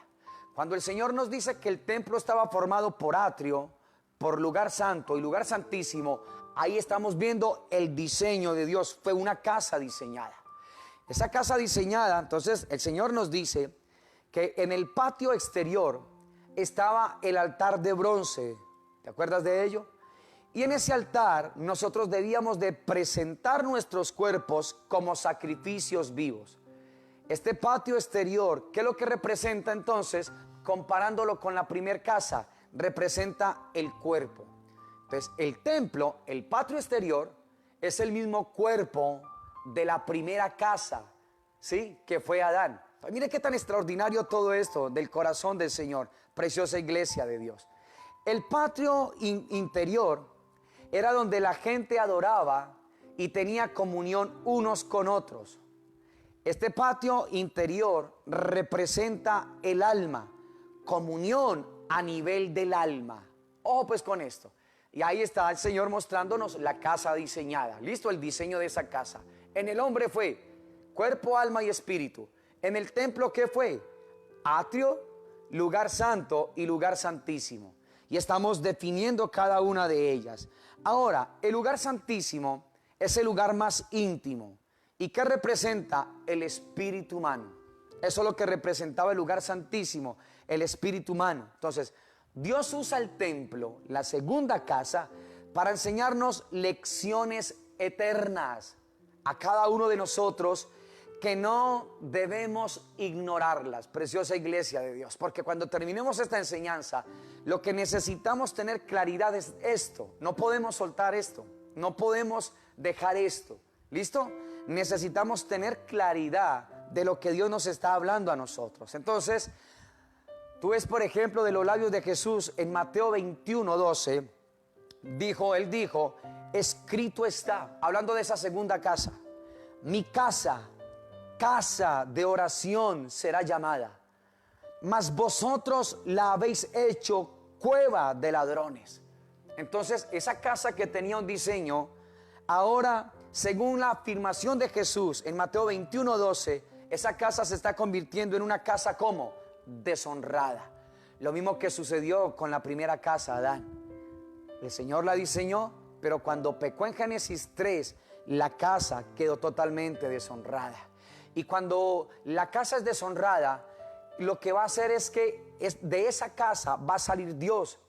Cuando el Señor nos dice que el templo estaba formado por atrio, por lugar santo y lugar santísimo, ahí estamos viendo el diseño de Dios. Fue una casa diseñada. Esa casa diseñada, entonces el Señor nos dice que en el patio exterior estaba el altar de bronce. ¿Te acuerdas de ello? Y en ese altar nosotros debíamos de presentar nuestros cuerpos como sacrificios vivos. Este patio exterior, ¿qué es lo que representa entonces? Comparándolo con la primer casa, representa el cuerpo. Entonces el templo, el patio exterior, es el mismo cuerpo de la primera casa, ¿sí? Que fue Adán. Pues mire qué tan extraordinario todo esto del corazón del Señor, preciosa iglesia de Dios. El patio interior era donde la gente adoraba y tenía comunión unos con otros. Este patio interior representa el alma, comunión a nivel del alma. Ojo pues con esto. Y ahí está el Señor mostrándonos la casa diseñada. Listo, el diseño de esa casa. En el hombre fue cuerpo, alma y espíritu. En el templo, ¿qué fue? Atrio, lugar santo y lugar santísimo. Y estamos definiendo cada una de ellas. Ahora, el lugar santísimo es el lugar más íntimo. ¿Y qué representa? El espíritu humano. Eso es lo que representaba el lugar santísimo, el espíritu humano. Entonces, Dios usa el templo, la segunda casa, para enseñarnos lecciones eternas a cada uno de nosotros, que no debemos ignorarlas, preciosa iglesia de Dios, porque cuando terminemos esta enseñanza, lo que necesitamos tener claridad es esto. No podemos soltar esto, no podemos dejar esto. ¿Listo? Necesitamos tener claridad de lo que Dios nos está hablando a nosotros. Entonces, tú ves, por ejemplo, de los labios de Jesús en Mateo 21:12, él dijo, escrito está, hablando de esa segunda casa, mi casa, casa de oración será llamada, mas vosotros la habéis hecho cueva de ladrones. Entonces, esa casa que tenía un diseño, ahora, según la afirmación de Jesús en Mateo 21:12, esa casa se está convirtiendo en una casa como deshonrada. Lo mismo que sucedió con la primera casa, Adán. El Señor la diseñó, pero cuando pecó en Génesis 3, la casa quedó totalmente deshonrada. Y cuando la casa es deshonrada, lo que va a hacer es que de esa casa va a salir Dios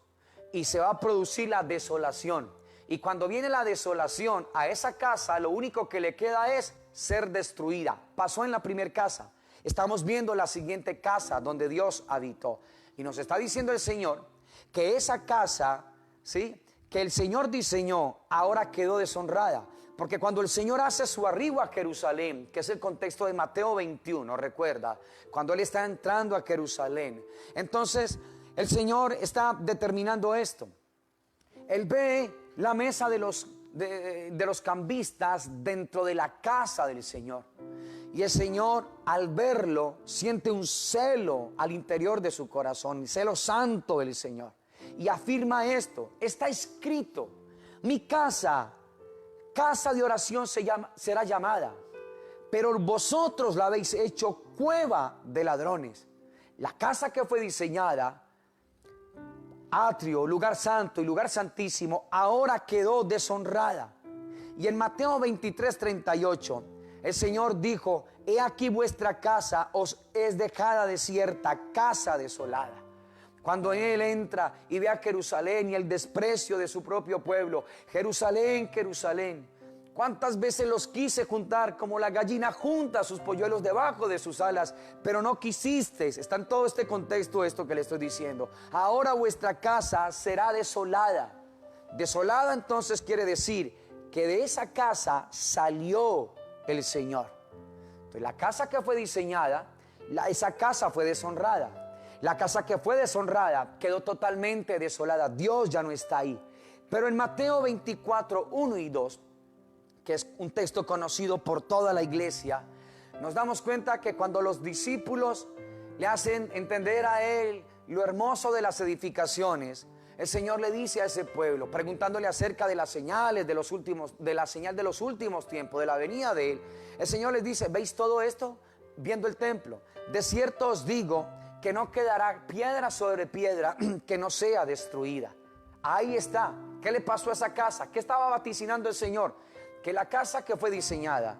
y se va a producir la desolación. Y cuando viene la desolación a esa casa, lo único que le queda es ser destruida. Pasó en la primera casa. Estamos viendo la siguiente casa donde Dios habitó. Y nos está diciendo el Señor que esa casa, ¿sí?, que el Señor diseñó, ahora quedó deshonrada. Porque cuando el Señor hace su arribo a Jerusalén, que es el contexto de Mateo 21, recuerda, cuando Él está entrando a Jerusalén, entonces el Señor está determinando esto. Él ve la mesa de los cambistas dentro de la casa del Señor. Y el Señor, al verlo, siente un celo al interior de su corazón, el celo santo del Señor. Y afirma esto, está escrito, mi casa, casa de oración será llamada, pero vosotros la habéis hecho cueva de ladrones. La casa que fue diseñada, atrio, lugar santo y lugar santísimo, ahora quedó deshonrada. Y en Mateo 23:38, el Señor dijo, he aquí vuestra casa os es dejada desierta, casa desolada. Cuando Él entra y ve a Jerusalén y el desprecio de su propio pueblo, Jerusalén, Jerusalén, ¿cuántas veces los quise juntar como la gallina junta sus polluelos debajo de sus alas? Pero no quisisteis. Está en todo este contexto esto que le estoy diciendo. Ahora vuestra casa será desolada. Desolada entonces quiere decir que de esa casa salió el Señor. Entonces la casa que fue diseñada, esa casa fue deshonrada. La casa que fue deshonrada quedó totalmente desolada. Dios ya no está ahí. Pero en Mateo 24:1 y 2, que es un texto conocido por toda la iglesia, nos damos cuenta que cuando los discípulos le hacen entender a Él lo hermoso de las edificaciones, el Señor le dice a ese pueblo, preguntándole acerca de las señales de la señal de los últimos tiempos, de la venida de Él, el Señor les dice, ¿veis todo esto? Viendo el templo, de cierto os digo que no quedará piedra sobre piedra que no sea destruida. Ahí está. ¿Qué le pasó a esa casa? ¿Qué estaba vaticinando el Señor? Que la casa que fue diseñada,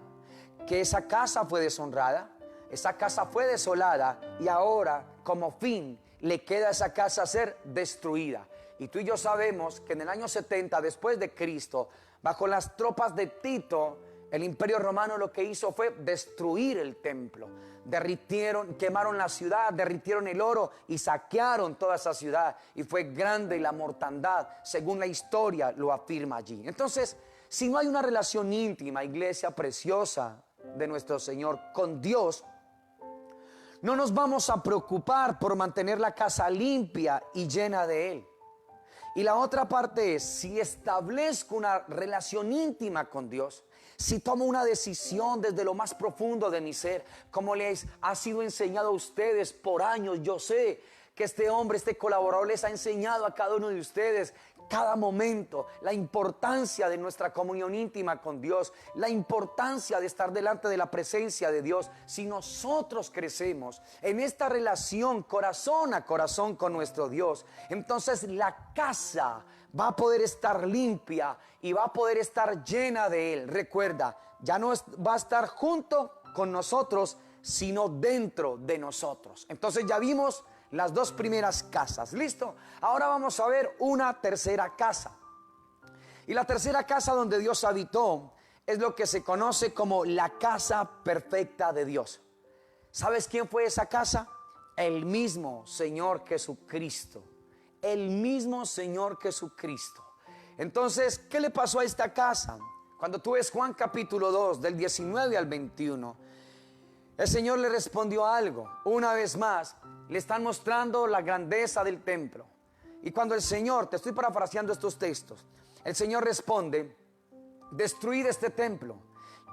que esa casa fue deshonrada, esa casa fue desolada y ahora como fin le queda a esa casa ser destruida. Y tú y yo sabemos que en el año 70 después de Cristo, bajo las tropas de Tito, el Imperio Romano lo que hizo fue destruir el templo. Quemaron la ciudad, derritieron el oro y saquearon toda esa ciudad. Y fue grande la mortandad, según la historia lo afirma allí. Entonces, si no hay una relación íntima, iglesia preciosa de nuestro Señor, con Dios, no nos vamos a preocupar por mantener la casa limpia y llena de Él. Y la otra parte es, si establezco una relación íntima con Dios, si tomo una decisión desde lo más profundo de mi ser, como les ha sido enseñado a ustedes por años, yo sé que este hombre, este colaborador les ha enseñado a cada uno de ustedes cada momento, la importancia de nuestra comunión íntima con Dios, la importancia de estar delante de la presencia de Dios. Si nosotros crecemos en esta relación corazón a corazón con nuestro Dios, entonces la casa va a poder estar limpia y va a poder estar llena de Él. Recuerda, ya no va a estar junto con nosotros, sino dentro de nosotros. Entonces ya vimos las dos primeras casas. ¿Listo? Ahora vamos a ver una tercera casa. Y la tercera casa donde Dios habitó es lo que se conoce como la casa perfecta de Dios. ¿Sabes quién fue esa casa? El mismo Señor Jesucristo. El mismo Señor Jesucristo. Entonces, ¿qué le pasó a esta casa? Cuando tú ves Juan capítulo 2, del 19 al 21, el Señor le respondió algo. Una vez más, le están mostrando la grandeza del templo. Y cuando el Señor, te estoy parafraseando estos textos, el Señor responde: destruid este templo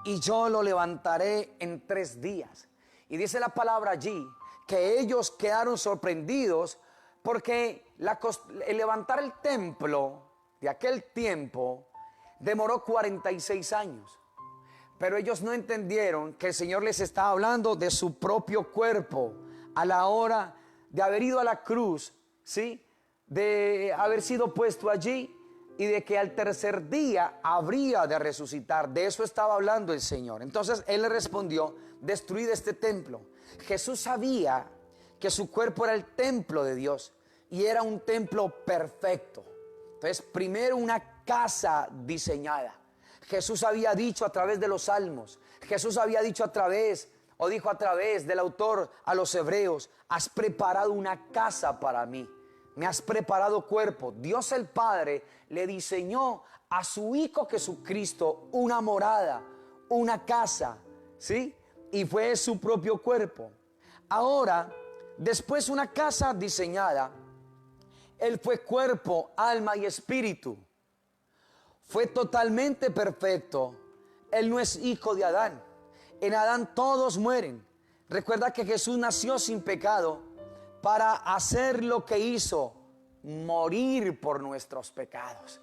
y yo lo levantaré en 3 días. Y dice la palabra allí que ellos quedaron sorprendidos porque el levantar el templo de aquel tiempo demoró 46 años. Pero ellos no entendieron que el Señor les estaba hablando de su propio cuerpo a la hora de haber ido a la cruz, ¿sí? De haber sido puesto allí y de que al tercer día habría de resucitar. De eso estaba hablando el Señor. Entonces Él le respondió: destruid este templo. Jesús sabía que su cuerpo era el templo de Dios y era un templo perfecto. Entonces, primero una casa diseñada. Jesús había dicho a través de los salmos, Jesús había dicho a través, o dijo a través del autor a los hebreos: has preparado una casa para mí, me has preparado cuerpo. Dios el Padre le diseñó a su Hijo Jesucristo una morada, una casa, ¿sí? Y fue su propio cuerpo. Ahora, después una casa diseñada, Él fue cuerpo, alma y espíritu. Fue totalmente perfecto. Él no es hijo de Adán. En Adán todos mueren. Recuerda que Jesús nació sin pecado para hacer lo que hizo: morir por nuestros pecados.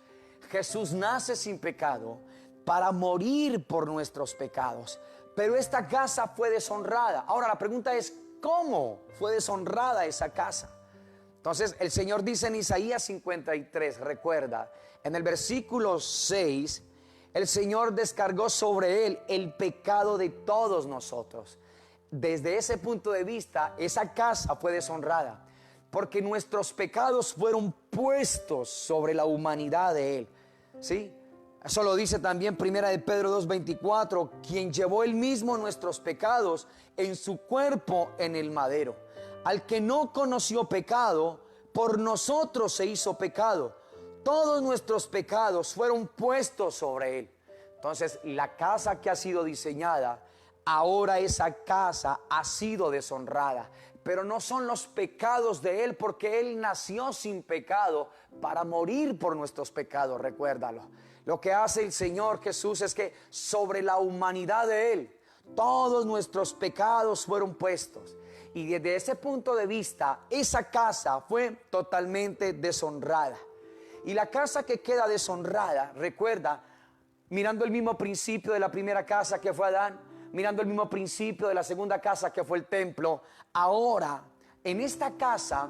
Jesús nace sin pecado para morir por nuestros pecados. Pero esta casa fue deshonrada. Ahora la pregunta es: ¿cómo fue deshonrada esa casa? Entonces el Señor dice en Isaías 53, recuerda, en el versículo 6, el Señor descargó sobre Él el pecado de todos nosotros. Desde ese punto de vista, esa casa fue deshonrada, porque nuestros pecados fueron puestos sobre la humanidad de Él, ¿sí? Eso lo dice también Primera de Pedro 2:24, quien llevó Él mismo nuestros pecados en su cuerpo en el madero. Al que no conoció pecado, por nosotros se hizo pecado. Todos nuestros pecados fueron puestos sobre Él. Entonces, la casa que ha sido diseñada, ahora esa casa ha sido deshonrada. Pero no son los pecados de Él, porque Él nació sin pecado para morir por nuestros pecados, recuérdalo. Lo que hace el Señor Jesús es que sobre la humanidad de Él, todos nuestros pecados fueron puestos. Y desde ese punto de vista, esa casa fue totalmente deshonrada. Y la casa que queda deshonrada, recuerda, mirando el mismo principio de la primera casa que fue Adán, mirando el mismo principio de la segunda casa que fue el templo, ahora en esta casa,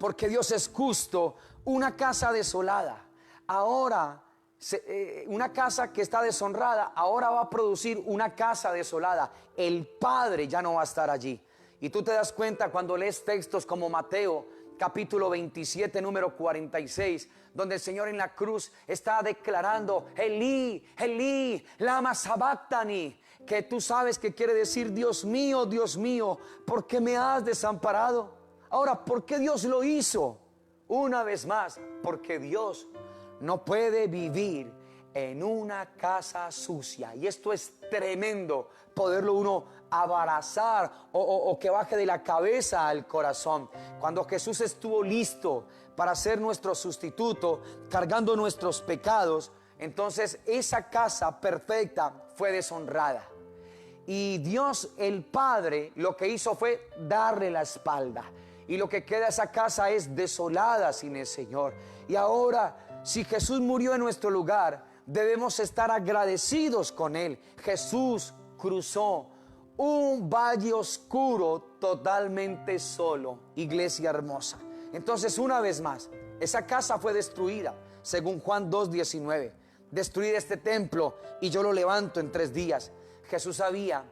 porque Dios es justo, una casa desolada, ahora una casa que está deshonrada, ahora va a producir una casa desolada. El Padre ya no va a estar allí. Y tú te das cuenta cuando lees textos como Mateo capítulo 27, número 46, donde el Señor en la cruz está declarando: Elí, Elí, lama sabactani, que tú sabes que quiere decir: Dios mío, ¿por qué me has desamparado? Ahora, ¿por qué Dios lo hizo? Una vez más, porque Dios no puede vivir en una casa sucia. Y esto es tremendo, poderlo uno abrazar o que baje de la cabeza al corazón. Cuando Jesús estuvo listo para ser nuestro sustituto, cargando nuestros pecados, entonces esa casa perfecta fue deshonrada. Y Dios el Padre lo que hizo fue darle la espalda. y lo que queda de esa casa es desolada sin el Señor. Y ahora, si Jesús murió en nuestro lugar, debemos estar agradecidos con Él. Jesús cruzó un valle oscuro totalmente solo, iglesia hermosa. Entonces, una vez más, esa casa fue destruida, según Juan 2:19. Destruir este templo y yo lo levanto en 3 días. Jesús sabía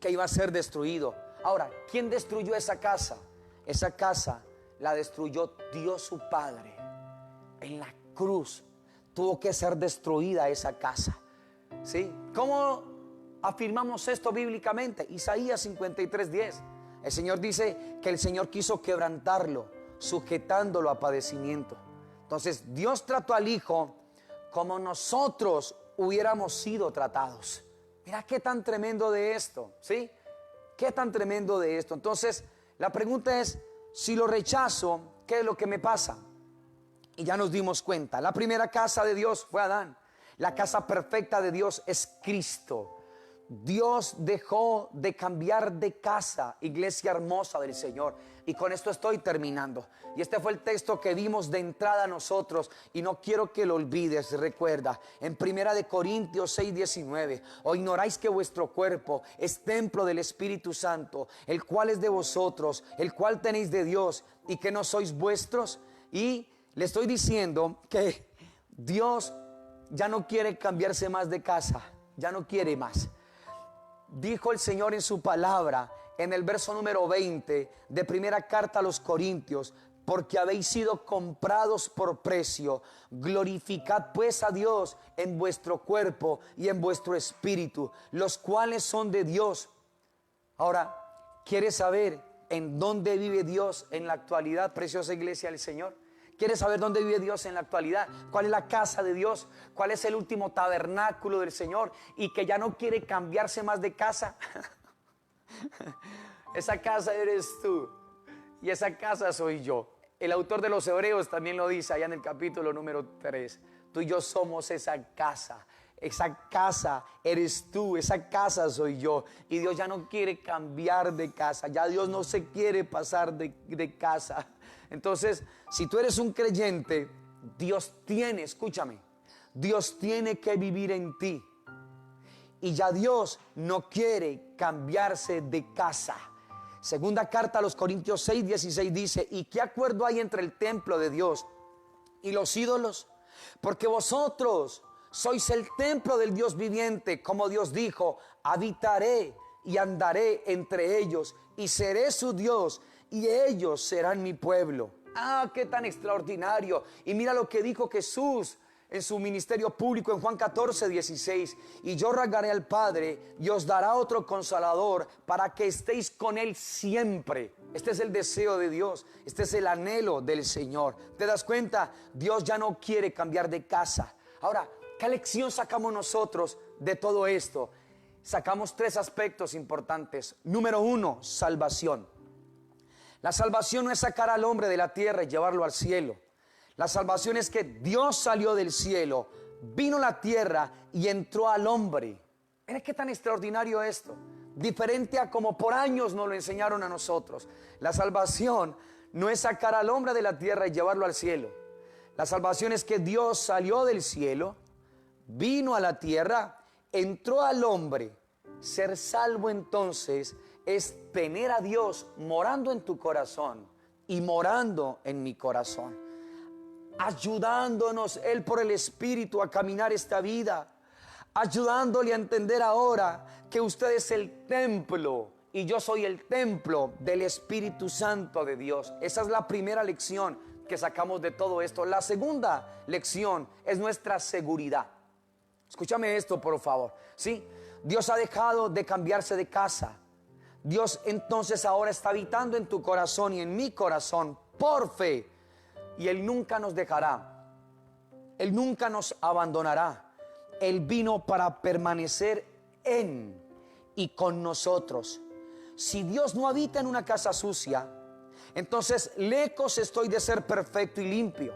que iba a ser destruido. Ahora, ¿quién destruyó esa casa? Esa casa la destruyó Dios su Padre. En la cruz tuvo que ser destruida esa casa. ¿Sí? ¿Cómo afirmamos esto bíblicamente? Isaías 53:10. El Señor dice que el Señor quiso quebrantarlo, sujetándolo a padecimiento. Entonces Dios trató al Hijo como nosotros hubiéramos sido tratados. Mira qué tan tremendo de esto, ¿sí? Qué tan tremendo de esto. Entonces la pregunta es, si lo rechazo, ¿qué es lo que me pasa? Y ya nos dimos cuenta, la primera casa de Dios fue Adán. La casa perfecta de Dios es Cristo. Dios dejó de cambiar de casa, iglesia hermosa del Señor. Y con esto estoy terminando. Y este fue el texto que vimos de entrada a nosotros. Y no quiero que lo olvides, recuerda. En 1 Corintios 6:19. ¿O ignoráis que vuestro cuerpo es templo del Espíritu Santo, el cual es de vosotros, el cual tenéis de Dios, y que no sois vuestros? Y le estoy diciendo que Dios ya no quiere cambiarse más de casa. Ya no quiere más. Dijo el Señor en su palabra, en el verso número 20 de primera carta a los Corintios: porque habéis sido comprados por precio, glorificad pues a Dios en vuestro cuerpo y en vuestro espíritu, los cuales son de Dios. Ahora, ¿quieres saber en dónde vive Dios en la actualidad, preciosa iglesia del Señor? ¿Quieres saber dónde vive Dios en la actualidad? ¿Cuál es la casa de Dios? ¿Cuál es el último tabernáculo del Señor? Y que ya no quiere cambiarse más de casa. Esa casa eres tú y esa casa soy yo. El autor de los Hebreos también lo dice allá en el capítulo número 3. Tú y yo somos esa casa. Esa casa eres tú, esa casa soy yo. Y Dios ya no quiere cambiar de casa. Ya Dios no se quiere pasar de casa. Entonces, si tú eres un creyente, Dios tiene, escúchame, Dios tiene que vivir en ti. Y ya Dios no quiere cambiarse de casa. Segunda carta a los Corintios 6:16 dice: ¿y qué acuerdo hay entre el templo de Dios y los ídolos? Porque vosotros sois el templo del Dios viviente, como Dios dijo: habitaré y andaré entre ellos y seré su Dios y ellos serán mi pueblo. Ah, qué tan extraordinario. Y mira lo que dijo Jesús en su ministerio público en Juan 14:16: y yo rogaré al Padre y os dará otro consolador para que estéis con Él siempre. Este es el deseo de Dios, este es el anhelo del Señor. ¿Te das cuenta? Dios ya no quiere cambiar de casa. Ahora, ¿qué lección sacamos nosotros de todo esto? Sacamos 3 aspectos importantes. Número 1, salvación. La salvación no es sacar al hombre de la tierra y llevarlo al cielo. La salvación es que Dios salió del cielo, vino a la tierra y entró al hombre. Mira qué tan extraordinario esto. Diferente a como por años nos lo enseñaron a nosotros. La salvación no es sacar al hombre de la tierra y llevarlo al cielo. La salvación es que Dios salió del cielo, vino a la tierra, entró al hombre. Ser salvo entonces es tener a Dios morando en tu corazón y morando en mi corazón, ayudándonos Él por el Espíritu a caminar esta vida, ayudándole a entender ahora que usted es el templo y yo soy el templo del Espíritu Santo de Dios. Esa es la primera lección que sacamos de todo esto. La segunda lección es nuestra seguridad. Escúchame esto, por favor. ¿Sí? Dios ha dejado de cambiarse de casa. Dios entonces ahora está habitando en tu corazón y en mi corazón por fe. Y Él nunca nos dejará. Él nunca nos abandonará. Él vino para permanecer en y con nosotros. Si Dios no habita en una casa sucia, entonces lejos estoy de ser perfecto y limpio.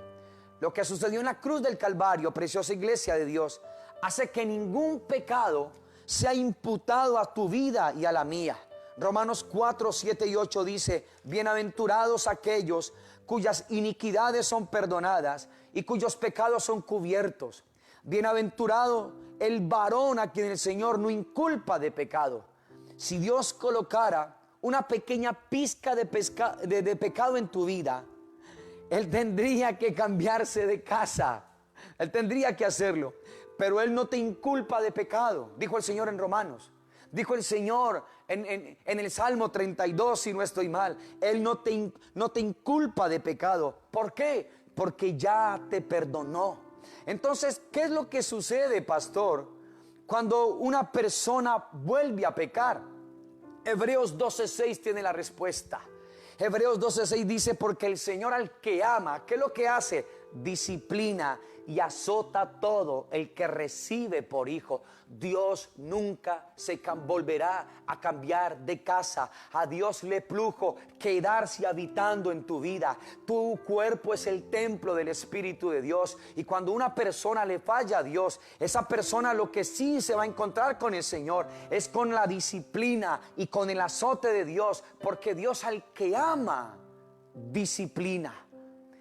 Lo que sucedió en la cruz del Calvario, preciosa iglesia de Dios, hace que ningún pecado sea imputado a tu vida y a la mía. Romanos 4, 7 y 8 dice: bienaventurados aquellos cuyas iniquidades son perdonadas y cuyos pecados son cubiertos. Bienaventurado el varón a quien el Señor no inculpa de pecado. Si Dios colocara una pequeña pizca de pecado en tu vida, Él tendría que cambiarse de casa. Él tendría que hacerlo. Pero Él no te inculpa de pecado, dijo el Señor en Romanos. Dijo el Señor en el Salmo 32, si no estoy mal. Él no te inculpa de pecado. ¿Por qué? Porque ya te perdonó. Entonces, ¿qué es lo que sucede, pastor, cuando una persona vuelve a pecar? Hebreos 12:6 tiene la respuesta. Hebreos 12:6 dice: porque el Señor al que ama, ¿qué es lo que hace? Disciplina y azota todo el que recibe por hijo. Dios nunca se volverá a cambiar de casa. A Dios le plujo quedarse habitando en tu vida. Tu cuerpo es el templo del Espíritu de Dios. Y cuando una persona le falla a Dios, esa persona lo que sí se va a encontrar con el Señor es con la disciplina y con el azote de Dios. Porque Dios al que ama, disciplina.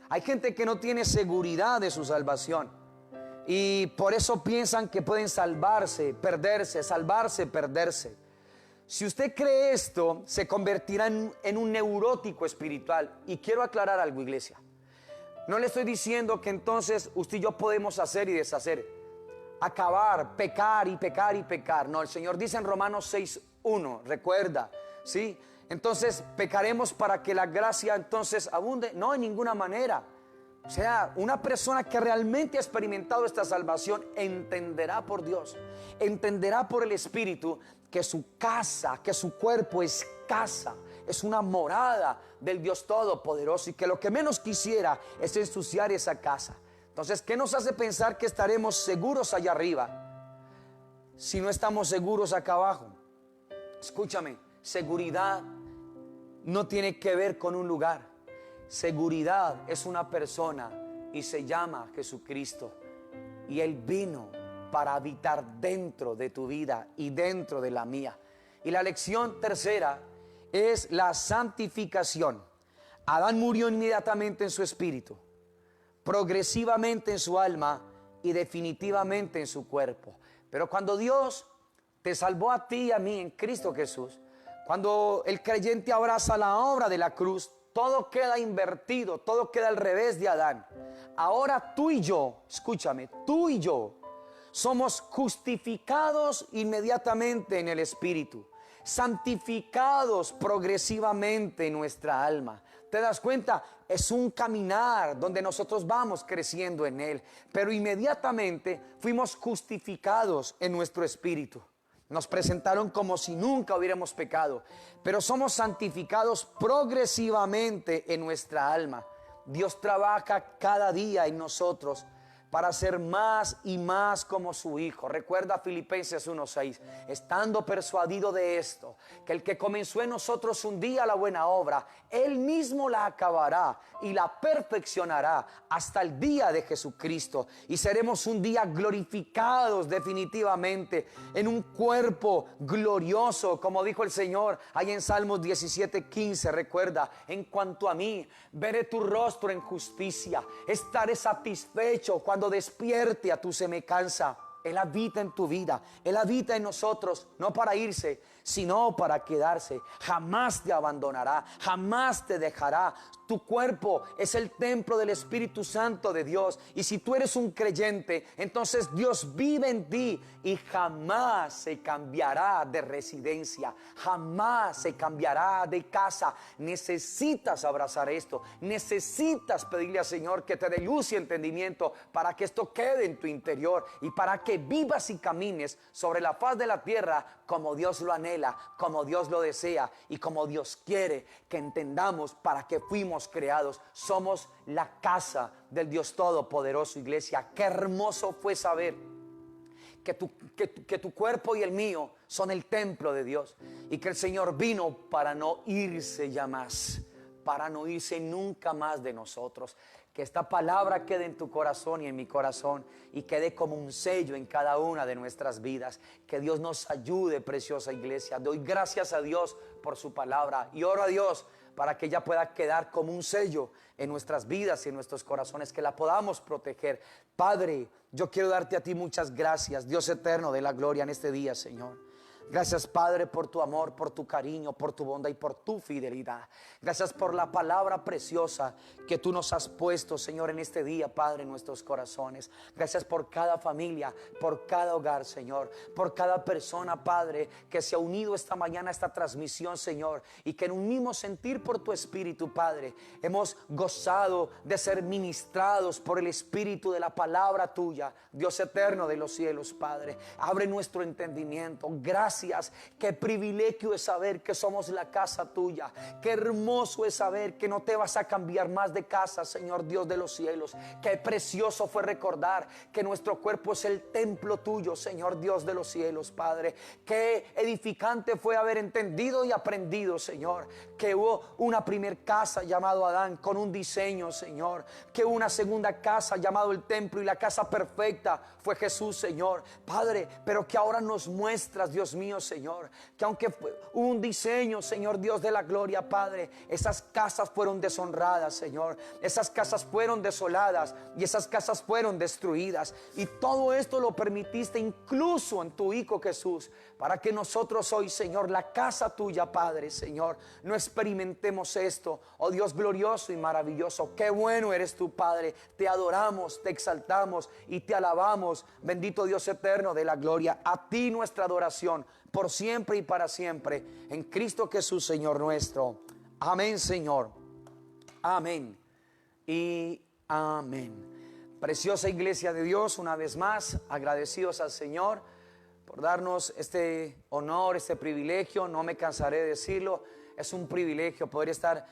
Hay gente que no tiene seguridad de su salvación y por eso piensan que pueden salvarse, perderse, salvarse, perderse. Si usted cree esto, se convertirá en un neurótico espiritual. Y quiero aclarar algo, iglesia. No le estoy diciendo que entonces usted y yo podemos hacer y deshacer, acabar, pecar y pecar y pecar. No, el Señor dice en Romanos 6:1, recuerda, ¿sí? Entonces, ¿pecaremos para que la gracia entonces abunde? No, en ninguna manera. O sea, una persona que realmente ha experimentado esta salvación entenderá por Dios, entenderá por el Espíritu que su casa, que su cuerpo es casa, es una morada del Dios Todopoderoso, y que lo que menos quisiera es ensuciar esa casa. Entonces, ¿qué nos hace pensar que estaremos seguros allá arriba si no estamos seguros acá abajo? Escúchame, seguridad no tiene que ver con un lugar. Seguridad es una persona y se llama Jesucristo. Y Él vino para habitar dentro de tu vida y dentro de la mía. Y la lección tercera es la santificación. Adán murió inmediatamente en su espíritu, progresivamente en su alma y definitivamente en su cuerpo. Pero cuando Dios te salvó a ti y a mí en Cristo Jesús, cuando el creyente abraza la obra de la cruz, todo queda invertido, todo queda al revés de Adán. Ahora tú y yo, escúchame, tú y yo somos justificados inmediatamente en el Espíritu, santificados progresivamente en nuestra alma. ¿Te das cuenta? Es un caminar donde nosotros vamos creciendo en Él, pero inmediatamente fuimos justificados en nuestro espíritu. Nos presentaron como si nunca hubiéramos pecado, pero somos santificados progresivamente en nuestra alma. Dios trabaja cada día en nosotros para ser más y más como su Hijo. Recuerda Filipenses 1:6, estando persuadido de esto, que el que comenzó en nosotros un día la buena obra, Él mismo la acabará y la perfeccionará hasta el día de Jesucristo. Y seremos un día glorificados definitivamente en un cuerpo glorioso, como dijo el Señor ahí en Salmos 17:15. Recuerda, en cuanto a mí, veré tu rostro en justicia, estaré satisfecho cuando despierte a tu semejanza. Él habita en tu vida, Él habita en nosotros, no para irse, sino para quedarse. Jamás te abandonará, jamás te dejará. Tu cuerpo es el templo del Espíritu Santo de Dios. Y si tú eres un creyente, entonces Dios vive en ti y jamás se cambiará de residencia, jamás se cambiará de casa. Necesitas abrazar esto, necesitas pedirle al Señor que te dé luz y entendimiento para que esto quede en tu interior y para que vivas y camines sobre la faz de la tierra como Dios lo anhela, como Dios lo desea y como Dios quiere que entendamos para que fuimos creados. Somos la casa del Dios Todopoderoso, iglesia. Qué hermoso fue saber que tu cuerpo y el mío son el templo de Dios y que el Señor vino para no irse ya más, para no irse nunca más de nosotros. Que esta palabra quede en tu corazón y en mi corazón y quede como un sello en cada una de nuestras vidas. Que Dios nos ayude, preciosa iglesia. Doy gracias a Dios por su palabra y oro a Dios para que ella pueda quedar como un sello en nuestras vidas y en nuestros corazones, que la podamos proteger. Padre, yo quiero darte a ti muchas gracias, Dios eterno de la gloria, en este día, Señor. Gracias, Padre, por tu amor, por tu cariño, por tu bondad y por tu fidelidad. Gracias por la palabra preciosa que tú nos has puesto, Señor, en este día, Padre, en nuestros corazones. Gracias por cada familia, por cada hogar, Señor, por cada persona, Padre, que se ha unido esta mañana a esta transmisión, Señor, y que en un mismo sentir por tu Espíritu, Padre, hemos gozado de ser ministrados por el Espíritu de la palabra tuya, Dios eterno de los cielos, Padre. Abre nuestro entendimiento. Gracias. Qué privilegio es saber que somos la casa tuya. Qué hermoso es saber que no te vas a cambiar más de casa, Señor Dios de los cielos. Qué precioso fue recordar que nuestro cuerpo es el templo tuyo, Señor Dios de los cielos, Padre. Qué edificante fue haber entendido y aprendido, Señor, que hubo una primer casa llamado Adán con un diseño, Señor. Que hubo una segunda casa llamado el templo y la casa perfecta fue Jesús, Señor, Padre. Pero que ahora nos muestras, Dios mío, Señor, que aunque hubo un diseño, Señor Dios de la gloria, Padre, esas casas fueron deshonradas, Señor. Esas casas fueron desoladas y esas casas fueron destruidas. Y todo esto lo permitiste incluso en tu Hijo Jesús, para que nosotros hoy, Señor, la casa tuya, Padre, Señor, no experimentemos esto. Oh Dios glorioso y maravilloso, qué bueno eres tú, Padre. Te adoramos, te exaltamos y te alabamos. Bendito Dios eterno de la gloria. A ti nuestra adoración por siempre y para siempre, en Cristo Jesús, Señor nuestro. Amén, Señor. Amén y amén. Preciosa iglesia de Dios, una vez más agradecidos al Señor por darnos este honor, este privilegio. No me cansaré de decirlo, es un privilegio poder estar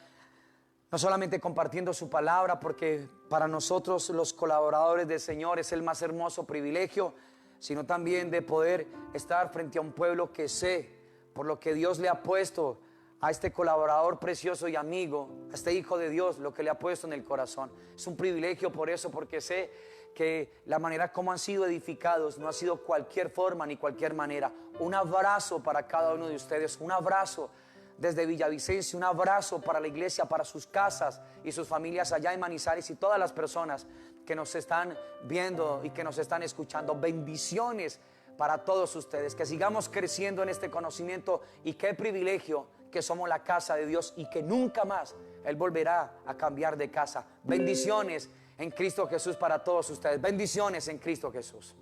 no solamente compartiendo su palabra, porque para nosotros los colaboradores del Señor es el más hermoso privilegio, sino también de poder estar frente a un pueblo que sé, por lo que Dios le ha puesto a este colaborador precioso y amigo, a este Hijo de Dios, lo que le ha puesto en el corazón. Es un privilegio por eso, porque sé que la manera como han sido edificados no ha sido cualquier forma ni cualquier manera. Un abrazo para cada uno de ustedes, un abrazo desde Villavicencio, un abrazo para la iglesia, para sus casas y sus familias allá en Manizales y todas las personas que nos están viendo y que nos están escuchando. Bendiciones para todos ustedes, que sigamos creciendo en este conocimiento, y qué privilegio que somos la casa de Dios y que nunca más Él volverá a cambiar de casa. Bendiciones en Cristo Jesús para todos ustedes. Bendiciones en Cristo Jesús.